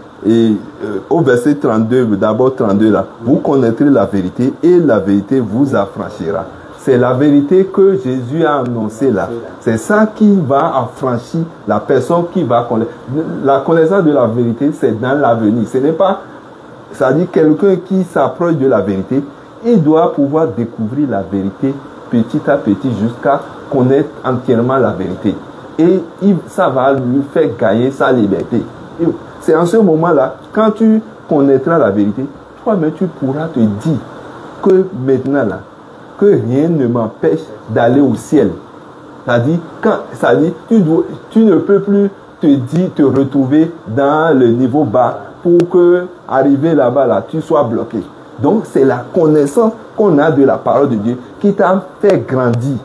au verset 32, d'abord 32 là, vous connaîtrez la vérité et la vérité vous affranchira. C'est la vérité que Jésus a annoncée là. C'est ça qui va affranchir la personne qui va connaître. La connaissance de la vérité, c'est dans l'avenir. Ce n'est pas, ça dit quelqu'un qui s'approche de la vérité, il doit pouvoir découvrir la vérité petit à petit jusqu'à connaître entièrement la vérité. Et ça va lui faire gagner sa liberté. C'est en ce moment-là, quand tu connaîtras la vérité, toi-même tu pourras te dire que maintenant là, que rien ne m'empêche d'aller au ciel. C'est-à-dire, tu ne peux plus te retrouver dans le niveau bas pour que, arriver là-bas, là, tu sois bloqué. Donc, c'est la connaissance qu'on a de la parole de Dieu qui t'a fait grandir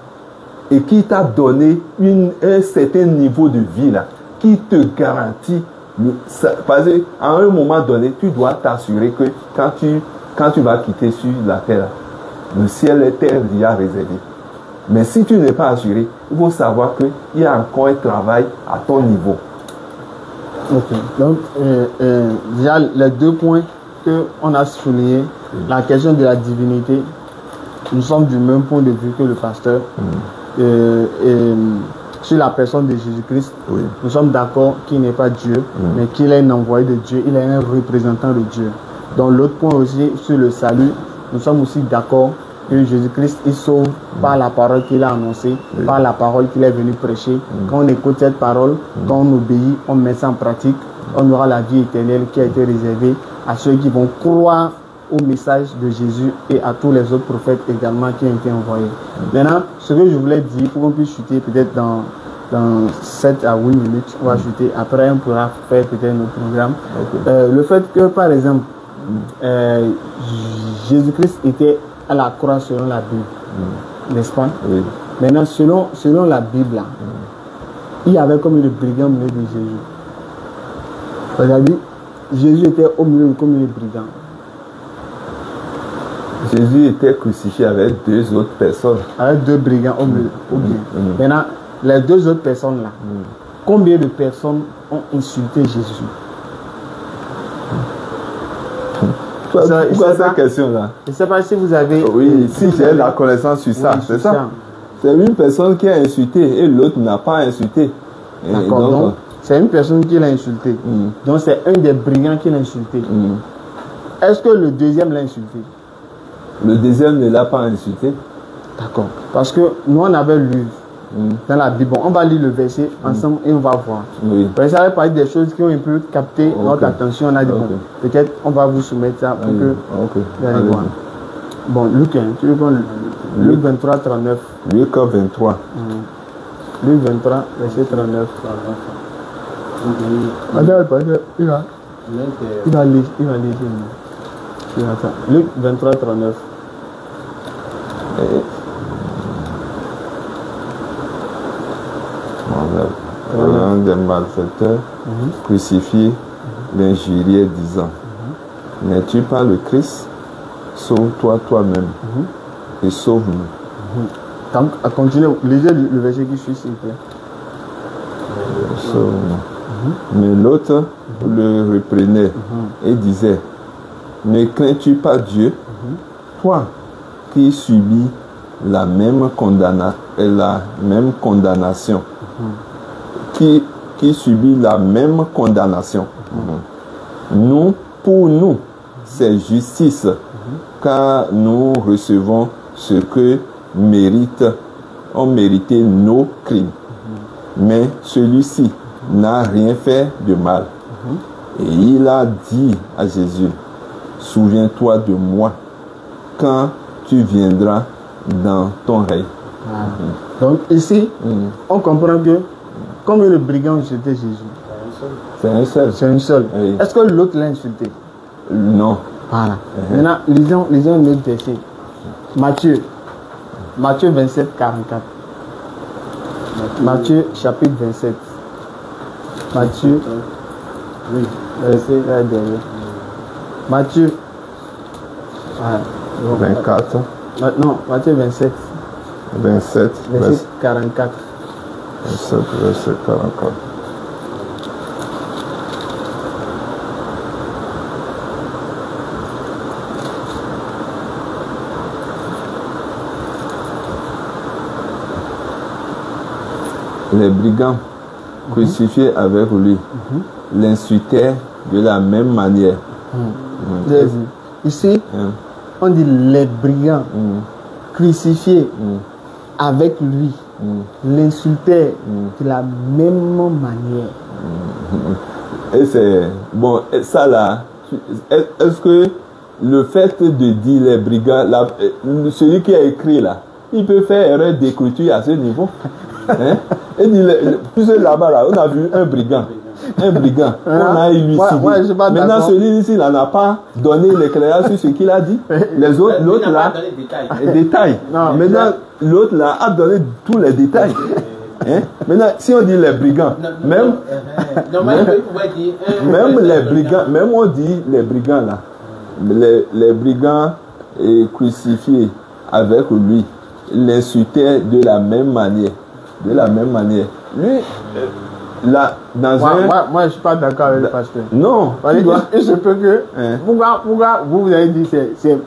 et qui t'a donné un certain niveau de vie là, qui te garantit. Parce qu'à un moment donné, tu dois t'assurer que quand tu vas quitter sur la terre, le ciel est déjà réservé. Mais si tu n'es pas assuré, il faut savoir qu'il y a encore un travail à ton niveau. Ok. Donc, déjà, les deux points qu'on a soulignés, la question de la divinité, nous sommes du même point de vue que le pasteur. Sur la personne de Jésus-Christ, nous sommes d'accord qu'il n'est pas Dieu, mais qu'il est un envoyé de Dieu, il est un représentant de Dieu. Donc l'autre point aussi, sur le salut, nous sommes aussi d'accord que Jésus-Christ, il sauve par la parole qu'il a annoncée, par la parole qu'il est venu prêcher. Quand on écoute cette parole, quand on obéit, on met ça en pratique, on aura la vie éternelle qui a été réservée à ceux qui vont croire au message de Jésus et à tous les autres prophètes également qui ont été envoyés. Maintenant, ce que je voulais dire, pour qu'on puisse chuter peut-être dans 7 à 8 minutes, on va chuter. Après, on pourra faire peut-être notre programme. Le fait que, par exemple, Jésus-Christ était à la croix selon la Bible, n'est-ce pas? Maintenant, selon la Bible, là, il y avait comme le brigand au milieu de Jésus. Vous avez dit, Jésus était au milieu comme le brigand. Jésus était crucifié avec deux autres personnes. Avec deux brigands au milieu. Maintenant, les deux autres personnes là, combien de personnes ont insulté Jésus? Pourquoi cette question-là? Je ne sais pas si vous avez... Oui, si j'ai la connaissance sur ça, c'est ça. C'est une personne qui a insulté et l'autre n'a pas insulté. D'accord, donc c'est une personne qui l'a insulté. Donc c'est un des brigands qui l'a insulté. Est-ce que le deuxième l'a insulté? Le deuxième ne l'a pas insulté. D'accord. Parce que nous, on avait lu dans la Bible. Bon, on va lire le verset ensemble et on va voir. Ça va parler des choses qui ont un peu capté notre attention. On a dit, bon, peut-être on va vous soumettre ça pour que vous allez voir. Bon, Luc, tu veux prendre Luc 23, 39. Luc 23. Luc 23, verset 39. Il va lire. Luc 23, 39. Un des malfaiteurs crucifié l'injuriait disant, n'es-tu pas le Christ? Sauve-toi toi-même et sauve-nous. Donc, à continuer, lisez le verset qui suit, s'il vous plaît. Sauve-nous. Mais l'autre le reprenait et disait, ne crains-tu pas Dieu, toi qui subis la même condamnation, qui subit la même condamnation. Nous, pour nous, c'est justice, car nous recevons ce que ont mérité nos crimes. Mais celui-ci n'a rien fait de mal. Et il a dit à Jésus, souviens-toi de moi quand tu viendras dans ton règne. Donc ici, on comprend que comme le brigand insultait Jésus, c'est un seul. C'est un seul. Oui. Est-ce que l'autre l'a insulté? Non. Voilà. Maintenant, lisons un autre verset. Matthieu 27, 44. Matthieu chapitre 27. Matthieu. Oui, verset là derrière. Matthieu. 24. Non, Matthieu 27. 27. Verset 44. 27, verset 44. Les brigands crucifiés avec lui l'insultaient de la même manière. Ici, on dit les brigands crucifiés avec lui l'insultaient de la même manière. Et c'est bon, ça là, est-ce que le fait de dire les brigands, celui qui a écrit là, il peut faire erreur d'écriture à ce niveau? Hein? Et puisque là-bas, là, on a vu un brigand, on a élucidé. Maintenant, celui-ci, il n'a pas donné l'éclairage sur ce qu'il a dit. Les autres, l'autre là, les détails. Maintenant, l'autre là a donné tous les détails. Hein? Maintenant, si on dit les brigands, même les brigands, même on dit les brigands là, les brigands crucifiés avec lui, l'insultaient de la même manière. De la même manière. Lui, là, moi, je ne suis pas d'accord avec le pasteur. Non. Il se peut que. Pourquoi vous avez dit que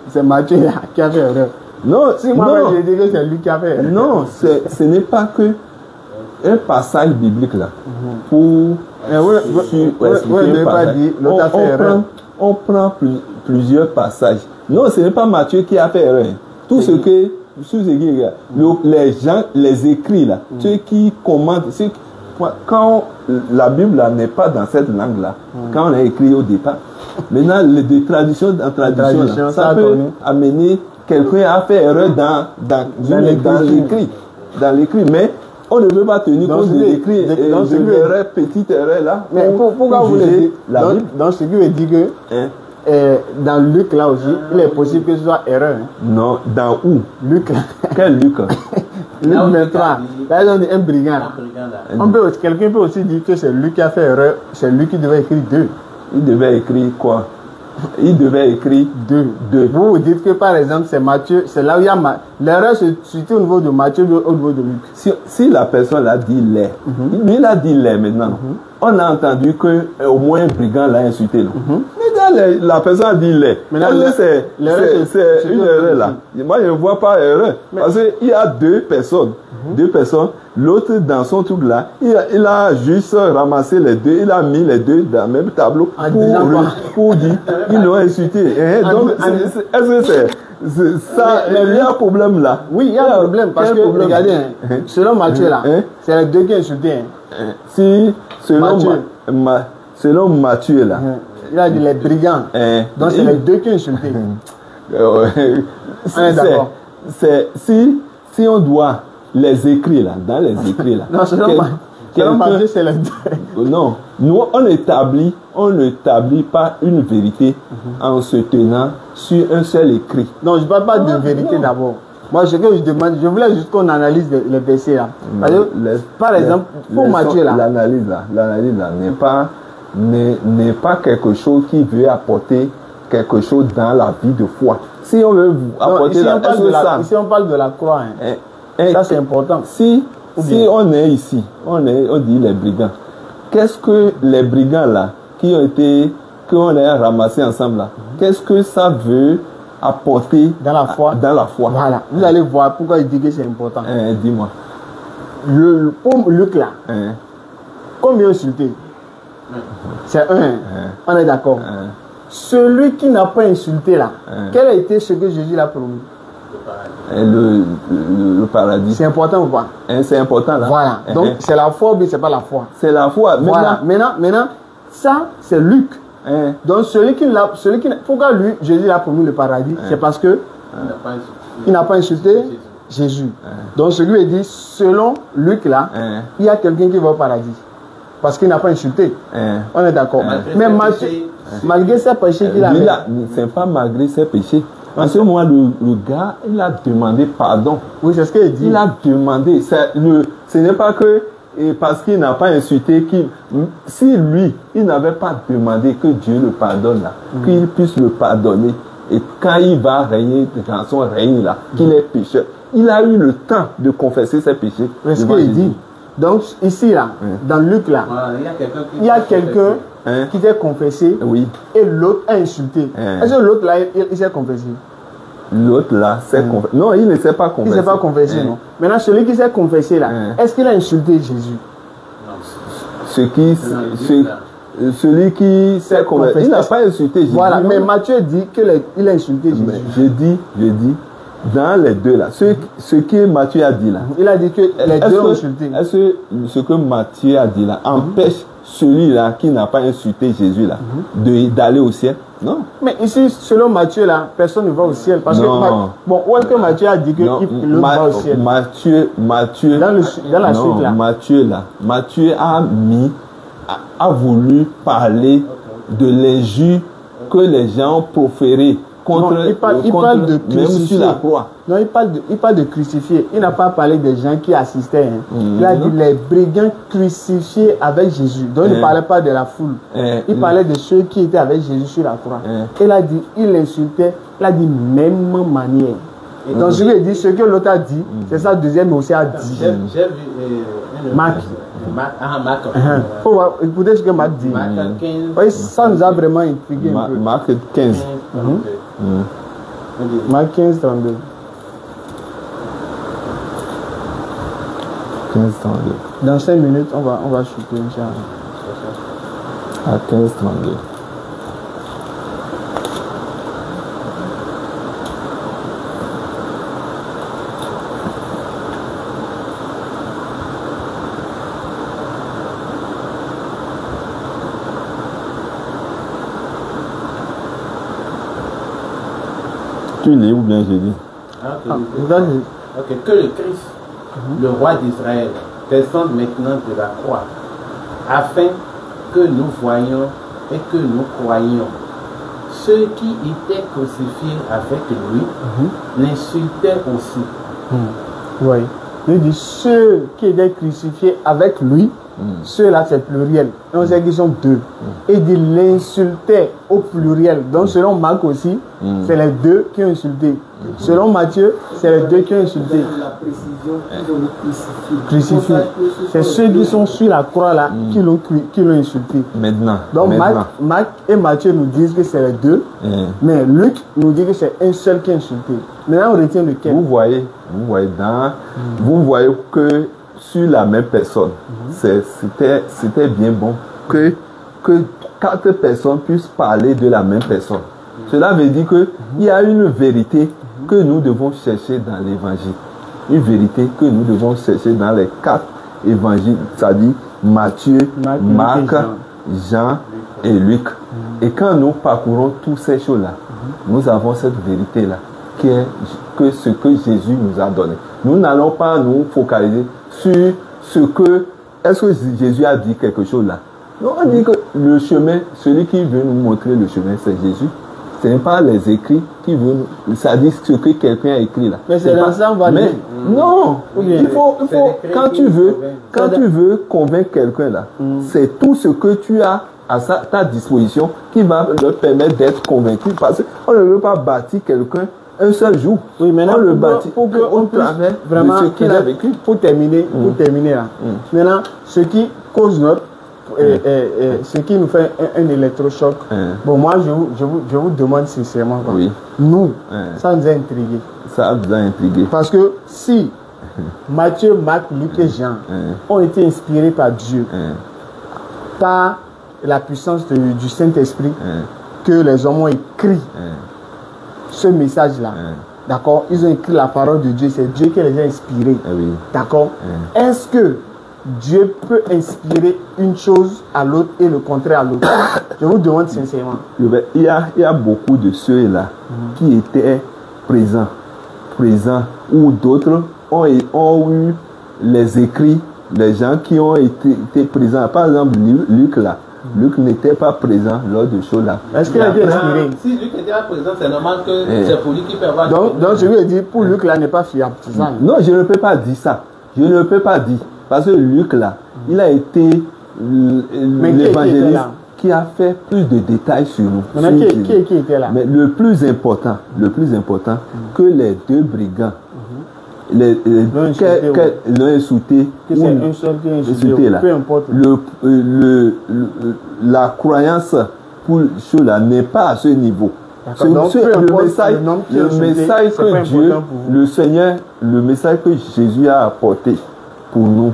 c'est Matthieu qui a fait erreur? Non, si moi, je dis que c'est lui qui a fait erreur. Non, ce n'est pas que un passage biblique là. Pour. On prend plusieurs passages. Non, ce n'est pas Matthieu qui a fait erreur. Tout ce que. Les gens, les écrits là, ceux qui commentent, quand la Bible là n'est pas dans cette langue là, quand on a écrit au départ, maintenant de tradition en tradition, là, ça peut amener quelqu'un à faire erreur dans l'écrit, mais on ne veut pas tenir compte de l'écrit, de petite erreur là. Mais pourquoi vous le dites dans ce qui veut dire que dans Luc là aussi, il est possible que ce soit erreur. Non, dans où? Luc. Quel Luc? Luc 23. Là, ils ont dit un brigand là. Quelqu'un peut aussi dire que c'est lui qui a fait erreur, c'est lui qui devait écrire 2. Il devait écrire quoi? Il devait écrire 2. Vous dites que par exemple c'est Matthieu, c'est là où il y a l'erreur, c'est surtout au niveau de Matthieu ou au niveau de Luc. Si la personne a dit les, lui il a dit les maintenant. On a entendu qu'au moins un brigand l'a insulté. La personne a dit les. C'est une erreur là. Moi je ne vois pas erreur. Parce qu'il y a deux personnes. L'autre dans son truc là, il a juste ramassé les deux, il a mis les deux dans le même tableau pour dire qu'ils l'ont insulté. Donc est-ce que c'est ça? Il y a un problème là. Oui, il y a un problème parce que regardez, selon Matthieu là, c'est les deux qui ont insulté. Si selon Matthieu là, il a dit les brigands. Donc c'est les deux qui ont insulté. Si on doit les écrire là, dans les écrits là. Non, selon Matthieu, c'est les deux. Non, nous on n'établit pas une vérité en se tenant sur un seul écrit. Non, je ne parle pas de vérité d'abord. Moi, ce que je demande, je voulais juste qu'on analyse les versets là. Par exemple, pour Matthieu là. L'analyse là n'est pas quelque chose qui veut apporter quelque chose dans la vie de foi. Si on veut apporter ici on parle de la croix. Ça c'est important. Si on est ici, on dit les brigands. qu'est-ce que les brigands là, qu'on a ramassés ensemble là, qu'est-ce que ça veut apporter dans la foi? Dans la foi. Voilà. Vous allez voir pourquoi il dit que c'est important. Dis-moi. Pour Luc là, combien insulté? C'est un. On est d'accord. Celui qui n'a pas insulté là, quel a été ce que Jésus l'a promis? Le paradis. C'est important ou pas? C'est important là. Voilà. Donc c'est la foi ou bien c'est pas la foi? C'est la foi. Voilà. Maintenant, ça c'est Luc. Donc celui qui pourquoi lui Jésus l'a promis le paradis? C'est parce que il n'a pas insulté Jésus. Donc ce qui veut dire, selon Luc là, il y a quelqu'un qui va au paradis parce qu'il n'a pas insulté. On est d'accord. Mais malgré ses péchés qu'il a. C'est pas malgré ses péchés. En ce moment, le gars, il a demandé pardon. Oui, c'est ce qu'il dit. Il a demandé. Ce n'est pas que parce qu'il n'a pas insulté, si lui, il n'avait pas demandé que Dieu le pardonne, là, qu'il puisse le pardonner. Et quand il va régner dans son règne, là, qu'il est pécheur, il a eu le temps de confesser ses péchés. C'est ce qu'il dit. Donc, ici, là, dans Luc, là, il y a quelqu'un qui s'est confessé et l'autre a insulté. Est-ce que l'autre, là, il s'est confessé? L'autre, là, s'est confessé. Non, il ne s'est pas confessé. Il ne s'est pas confessé, non. Maintenant, celui qui s'est confessé, là, est-ce qu'il a insulté Jésus? Celui qui s'est confessé, il n'a pas insulté Jésus. Voilà, mais Matthieu dit qu'il a insulté Jésus. Je dis, dans les deux là, ce que Matthieu a dit là. Il a dit que les deux ont insulté. Est-ce que ce que Matthieu a dit là empêche celui-là qui n'a pas insulté Jésus là d'aller au ciel? Non. Mais ici, selon Matthieu là, personne ne va au ciel. Parce que, où est-ce que Matthieu a dit que l'autre va au ciel? Matthieu, dans la suite là. Matthieu a voulu parler de l'injure que les gens ont proférée contre, il parle de même sur la croix. Non, il parle de crucifier. Il n'a pas parlé des gens qui assistaient. Il a dit les brigands crucifiés avec Jésus. Donc il ne parlait pas de la foule. Il parlait de ceux qui étaient avec Jésus sur la croix. Il insultait, il a dit même manière. Donc je lui ai dit ce que l'autre a dit, c'est ça deuxième aussi a dit. J'ai vu Marc. Écoutez ce que Marc dit. Oui, ça nous a vraiment intrigué un peu. Marc 15. Marc 15, 32. 15, 32. Dans 5 minutes, on va chuter, Inch'Allah. À 15, 32. Tu lis ou bien j'ai dit? Que le Christ, le roi d'Israël, descende maintenant de la croix, afin que nous voyions et que nous croyions. Ceux qui étaient crucifiés avec lui l'insultaient aussi. Oui. Il dit ceux qui étaient crucifiés avec lui, ceux-là c'est pluriel. Et on sait qu'ils sont deux. Et il dit l'insultait au pluriel. Donc selon Marc aussi, c'est les deux qui ont insulté. Selon Matthieu, c'est les deux qui ont insulté. La précision, ils ont crucifié. C'est ceux qui sont sur la croix là qui l'ont insulté. Maintenant. Donc Marc et Matthieu nous disent que c'est les deux. Mais Luc nous dit que c'est un seul qui a insulté. Maintenant on retient lequel? Vous voyez que sur la même personne, c'était bien bon que 4 personnes puissent parler de la même personne. Cela veut dire qu'il y a une vérité que nous devons chercher dans l'évangile. Une vérité que nous devons chercher dans les 4 évangiles, c'est-à-dire Matthieu, Marc, Jean et Luc. Et quand nous parcourons toutes ces choses-là, nous avons cette vérité-là, qui est que ce que Jésus nous a donné. Nous n'allons pas nous focaliser sur ce que... Est-ce que Jésus a dit quelque chose là? Non, on dit que le chemin, celui qui veut nous montrer le chemin, c'est Jésus. Ce n'est pas les écrits qui veulent... Ça dit ce que quelqu'un a écrit là. Mais c'est l'ensemble. Mais non, il faut quand tu veux convaincre quelqu'un là, c'est tout ce que tu as à ta disposition qui va leur permettre d'être convaincu. Parce qu'on ne veut pas bâtir quelqu'un un seul jour. Oui, maintenant, on le bâtit pour qu'on puisse vraiment ce qu'il a vécu. Pour terminer là. Maintenant, ce qui cause ce qui nous fait un électrochoc. Bon, moi, je vous demande sincèrement. Quoi. Oui. Nous, ça nous a intrigués. Ça vous a intrigué. Parce que si Matthieu, Marc, Luc et Jean ont été inspirés par Dieu, par la puissance du Saint-Esprit, que les hommes ont écrit ce message-là. D'accord? Ils ont écrit la parole de Dieu. C'est Dieu qui les a inspirés. Oui. D'accord? Est-ce que Dieu peut inspirer une chose à l'autre et le contraire à l'autre? Je vous demande sincèrement. Il y a beaucoup de ceux-là qui étaient présents, ou d'autres ont eu les écrits, les gens qui ont été présents. Par exemple, Luc là. Luc n'était pas présent lors de choses là. Est-ce qu'il a été inspiré? Si Luc n'était pas présent, c'est normal que c'est pour lui qui peut avoir... Donc je lui ai dit, pour Luc là n'est pas fiable. C'est ça? Non, je ne peux pas dire ça. Je ne peux pas dire. Parce que Luc là, il a été l'évangéliste qui a fait plus de détails sur nous. Maintenant, qui était là? Mais le plus important, que les deux brigands, l'ont insulté, que c'est un seul qui est insulté, là. Peu importe. La croyance pour ceux-là n'est pas à ce niveau. Le message que Dieu, le Seigneur, le message que Jésus a apporté pour nous,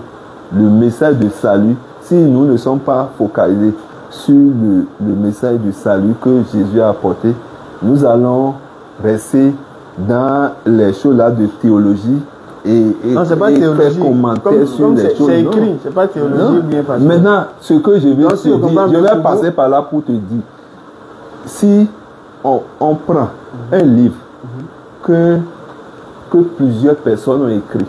le message de salut, si nous ne sommes pas focalisés sur le message du salut que Jésus a apporté, nous allons rester dans les choses-là de théologie et faire commentaire sur les choses. C'est écrit, c'est pas théologie bien passé. Maintenant, ce que je vais te dire, je vais passer par là pour te dire, si on prend un livre que plusieurs personnes ont écrit,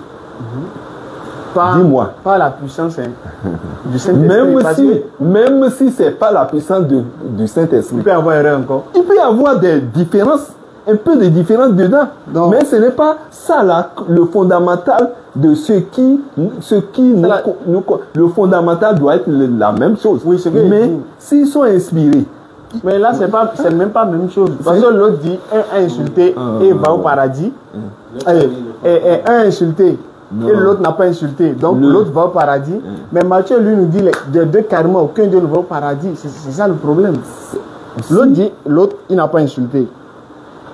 dis-moi. Pas la puissance du Saint-Esprit. Même si ce n'est pas la puissance du Saint-Esprit. Il peut y avoir erreur encore. Il peut y avoir des différences, un peu de différence dedans. Donc, mais ce n'est pas ça là, le fondamental de le fondamental doit être la même chose. Oui, mais s'ils sont inspirés. Mais là, c'est même pas la même chose. Parce que l'autre dit, un a insulté et va au paradis. Et un a insulté. Non. Et l'autre n'a pas insulté. Donc l'autre va au paradis. Mais Matthieu, lui, nous dit de deux carrément, aucun Dieu ne va au paradis. C'est ça le problème. L'autre dit, l'autre, il n'a pas insulté.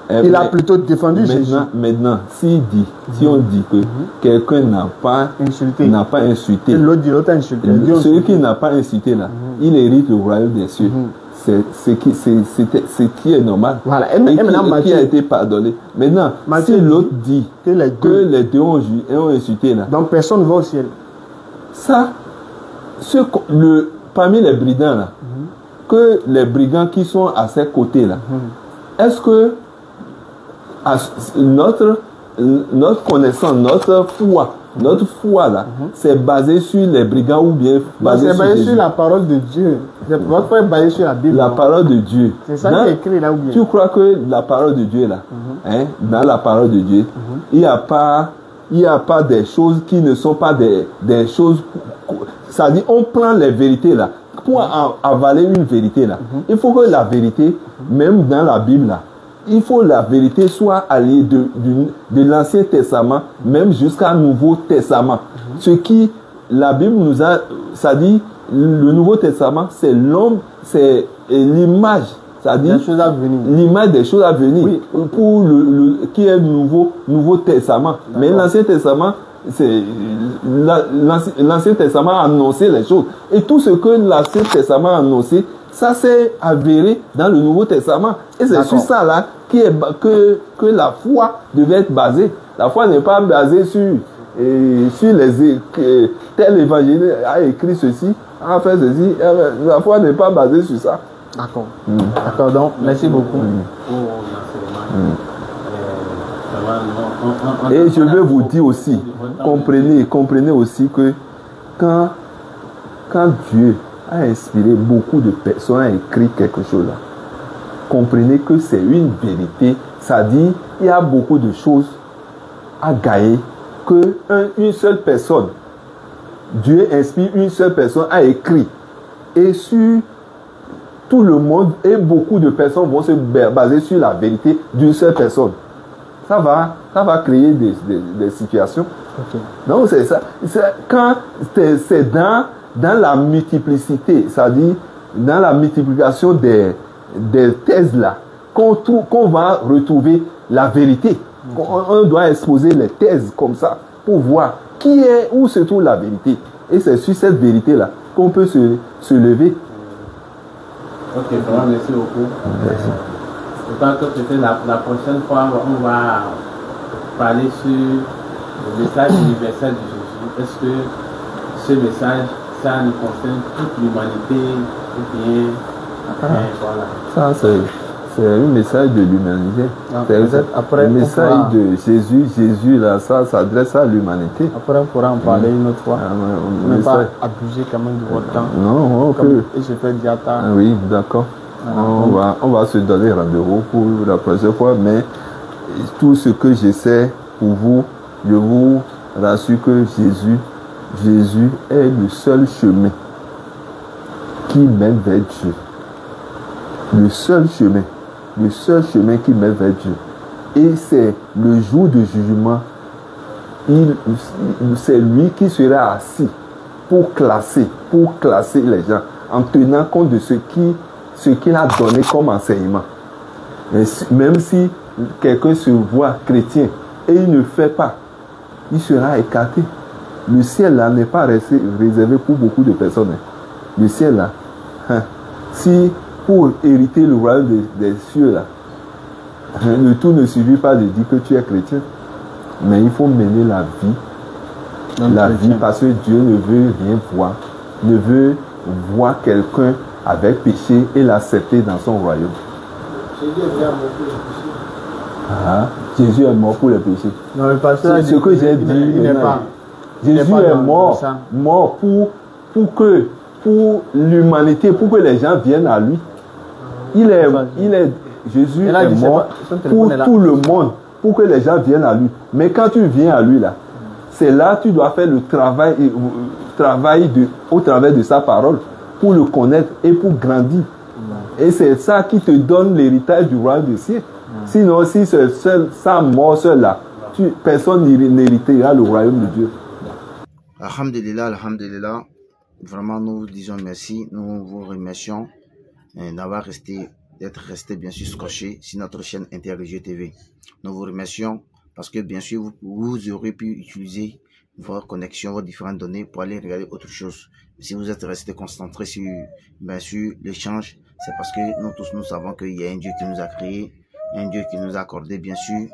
Il a plutôt défendu Jésus. Maintenant, si on dit que quelqu'un n'a pas insulté, et l'autre dit, l'autre a insulté. Celui qui n'a pas insulté là, il hérite le royaume des cieux. C'est ce qui est normal. Voilà. Qui a été pardonné. Maintenant, si l'autre dit que les deux ont insulté là. Donc personne ne va au ciel. Ça, parmi les brigands là, que les brigands qui sont à ses côtés là, est-ce que notre connaissance, notre foi là, c'est basé sur les brigands ou bien basé sur la parole de Dieu. Votre foi est basée sur la Bible. La parole de Dieu. C'est ça qui est écrit là ou bien. Tu crois que la parole de Dieu là, dans la parole de Dieu, il n'y a pas des choses qui ne sont pas des choses. Ça dit, on prend les vérités là. Pour avaler une vérité là, il faut que la vérité, même dans la Bible là, il faut que la vérité soit alliée de l'Ancien Testament, même jusqu'à Nouveau Testament. Ce qui, la Bible nous a, ça dit, le Nouveau Testament, c'est l'homme, c'est l'image, ça dit, l'image des choses à venir, oui. Pour qui est le Nouveau Testament. Mais l'Ancien Testament, c'est l'Ancien Testament a annoncé les choses. Et tout ce que l'Ancien Testament a annoncé, ça s'est avéré dans le Nouveau Testament. Et c'est sur ça là que la foi devait être basée. La foi n'est pas basée sur tel évangile a écrit ceci, a fait ceci. La foi n'est pas basée sur ça. D'accord. D'accord, donc merci beaucoup. Et je veux vous dire aussi, comprenez aussi que quand Dieu a inspiré beaucoup de personnes à écrire quelque chose là, comprenez que c'est une vérité. Ça dit, il y a beaucoup de choses à gagner que une seule personne, Dieu inspire une seule personne à écrire. Et sur tout le monde, et beaucoup de personnes vont se baser sur la vérité d'une seule personne. Ça va créer des situations. Okay. Donc c'est ça. Quand c'est dans dans la multiplicité, c'est-à-dire dans la multiplication des thèses là, qu'on va retrouver la vérité. On doit exposer les thèses comme ça pour voir où se trouve la vérité. Et c'est sur cette vérité-là qu'on peut se lever. Ok, vraiment, merci beaucoup. Merci. Autant que peut-être la prochaine fois, on va parler sur le message universel de Jésus. Est-ce que ce message, ça nous concerne toute l'humanité ou bien voilà. Ça, c'est un message de l'humanité. C'est le message de Jésus. Jésus, là, ça s'adresse à l'humanité. Après, on pourra en parler une autre fois. Ne pas abuser quand même de votre temps. Non, Et je fais déjà tard. Oui, d'accord. On va se donner rendez-vous pour la prochaine fois, mais tout ce que j'essaie pour vous, je vous rassure que Jésus est le seul chemin qui mène vers Dieu. Le seul chemin qui mène vers Dieu. Et c'est le jour de jugement, c'est lui qui sera assis pour classer les gens en tenant compte de ce qu'il a donné comme enseignement. Même si quelqu'un se voit chrétien et il ne fait pas, il sera écarté. Le ciel là n'est pas réservé pour beaucoup de personnes. Le ciel là, si pour hériter le royaume des cieux là, le tout ne suffit pas de dire que tu es chrétien, mais il faut mener la vie parce que Dieu ne veut rien voir, ne veut voir quelqu'un avec péché et l'accepter dans son royaume. Jésus est mort pour les péchés. Non, mais parce que c'est ce que j'ai dit. Jésus est mort pour l'humanité, pour que les gens viennent à lui. Jésus est mort pour tout le monde, pour que les gens viennent à lui. Mais quand tu viens à lui là, c'est là que tu dois faire le travail au travers de sa parole pour le connaître et pour grandir. Et c'est ça qui te donne l'héritage du royaume des cieux. Sinon, si c'est sa mort seul là, personne n'héritera le royaume de Dieu. Alhamdulillah, alhamdulillah. Vraiment, nous disons merci. Nous vous remercions d'être resté bien sûr scotché sur notre chaîne Interreligieux TV. Nous vous remercions parce que bien sûr, vous aurez pu utiliser votre connexion, vos différentes données pour aller regarder autre chose. Si vous êtes resté concentré sur, bien sûr, l'échange, c'est parce que nous tous, nous savons qu'il y a un Dieu qui nous a créé, un Dieu qui nous a accordé, bien sûr,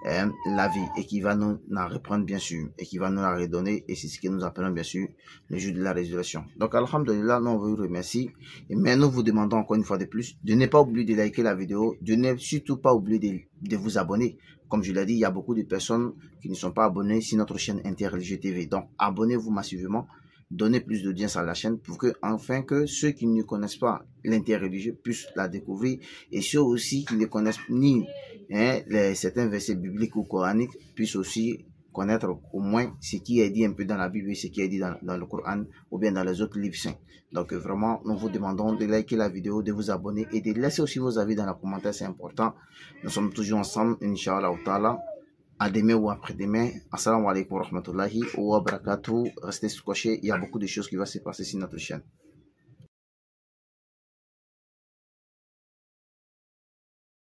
la vie et qui va nous la reprendre, bien sûr, et qui va nous la redonner. Et c'est ce que nous appelons, bien sûr, le jour de la résurrection. Donc, alhamdulillah, nous vous remercions. Mais nous vous demandons encore une fois de plus de ne pas oublier de liker la vidéo, de ne surtout pas oublier de vous abonner. Comme je l'ai dit, il y a beaucoup de personnes qui ne sont pas abonnées sur notre chaîne Interreligieux TV. Donc, abonnez-vous massivement. Donner plus d'audience à la chaîne pour que, enfin, que ceux qui ne connaissent pas l'interreligieux puissent la découvrir et ceux aussi qui ne connaissent ni certains versets bibliques ou coraniques puissent aussi connaître au moins ce qui est dit un peu dans la Bible et ce qui est dit dans le Coran ou bien dans les autres livres saints. Donc vraiment, nous vous demandons de liker la vidéo, de vous abonner et de laisser aussi vos avis dans les commentaires, c'est important. Nous sommes toujours ensemble, Inch'Allah ta'ala. À demain ou après-demain. Assalamu alaikum wa rahmatullahi wa barakatuh. Restez scotchés, il y a beaucoup de choses qui vont se passer sur notre chaîne.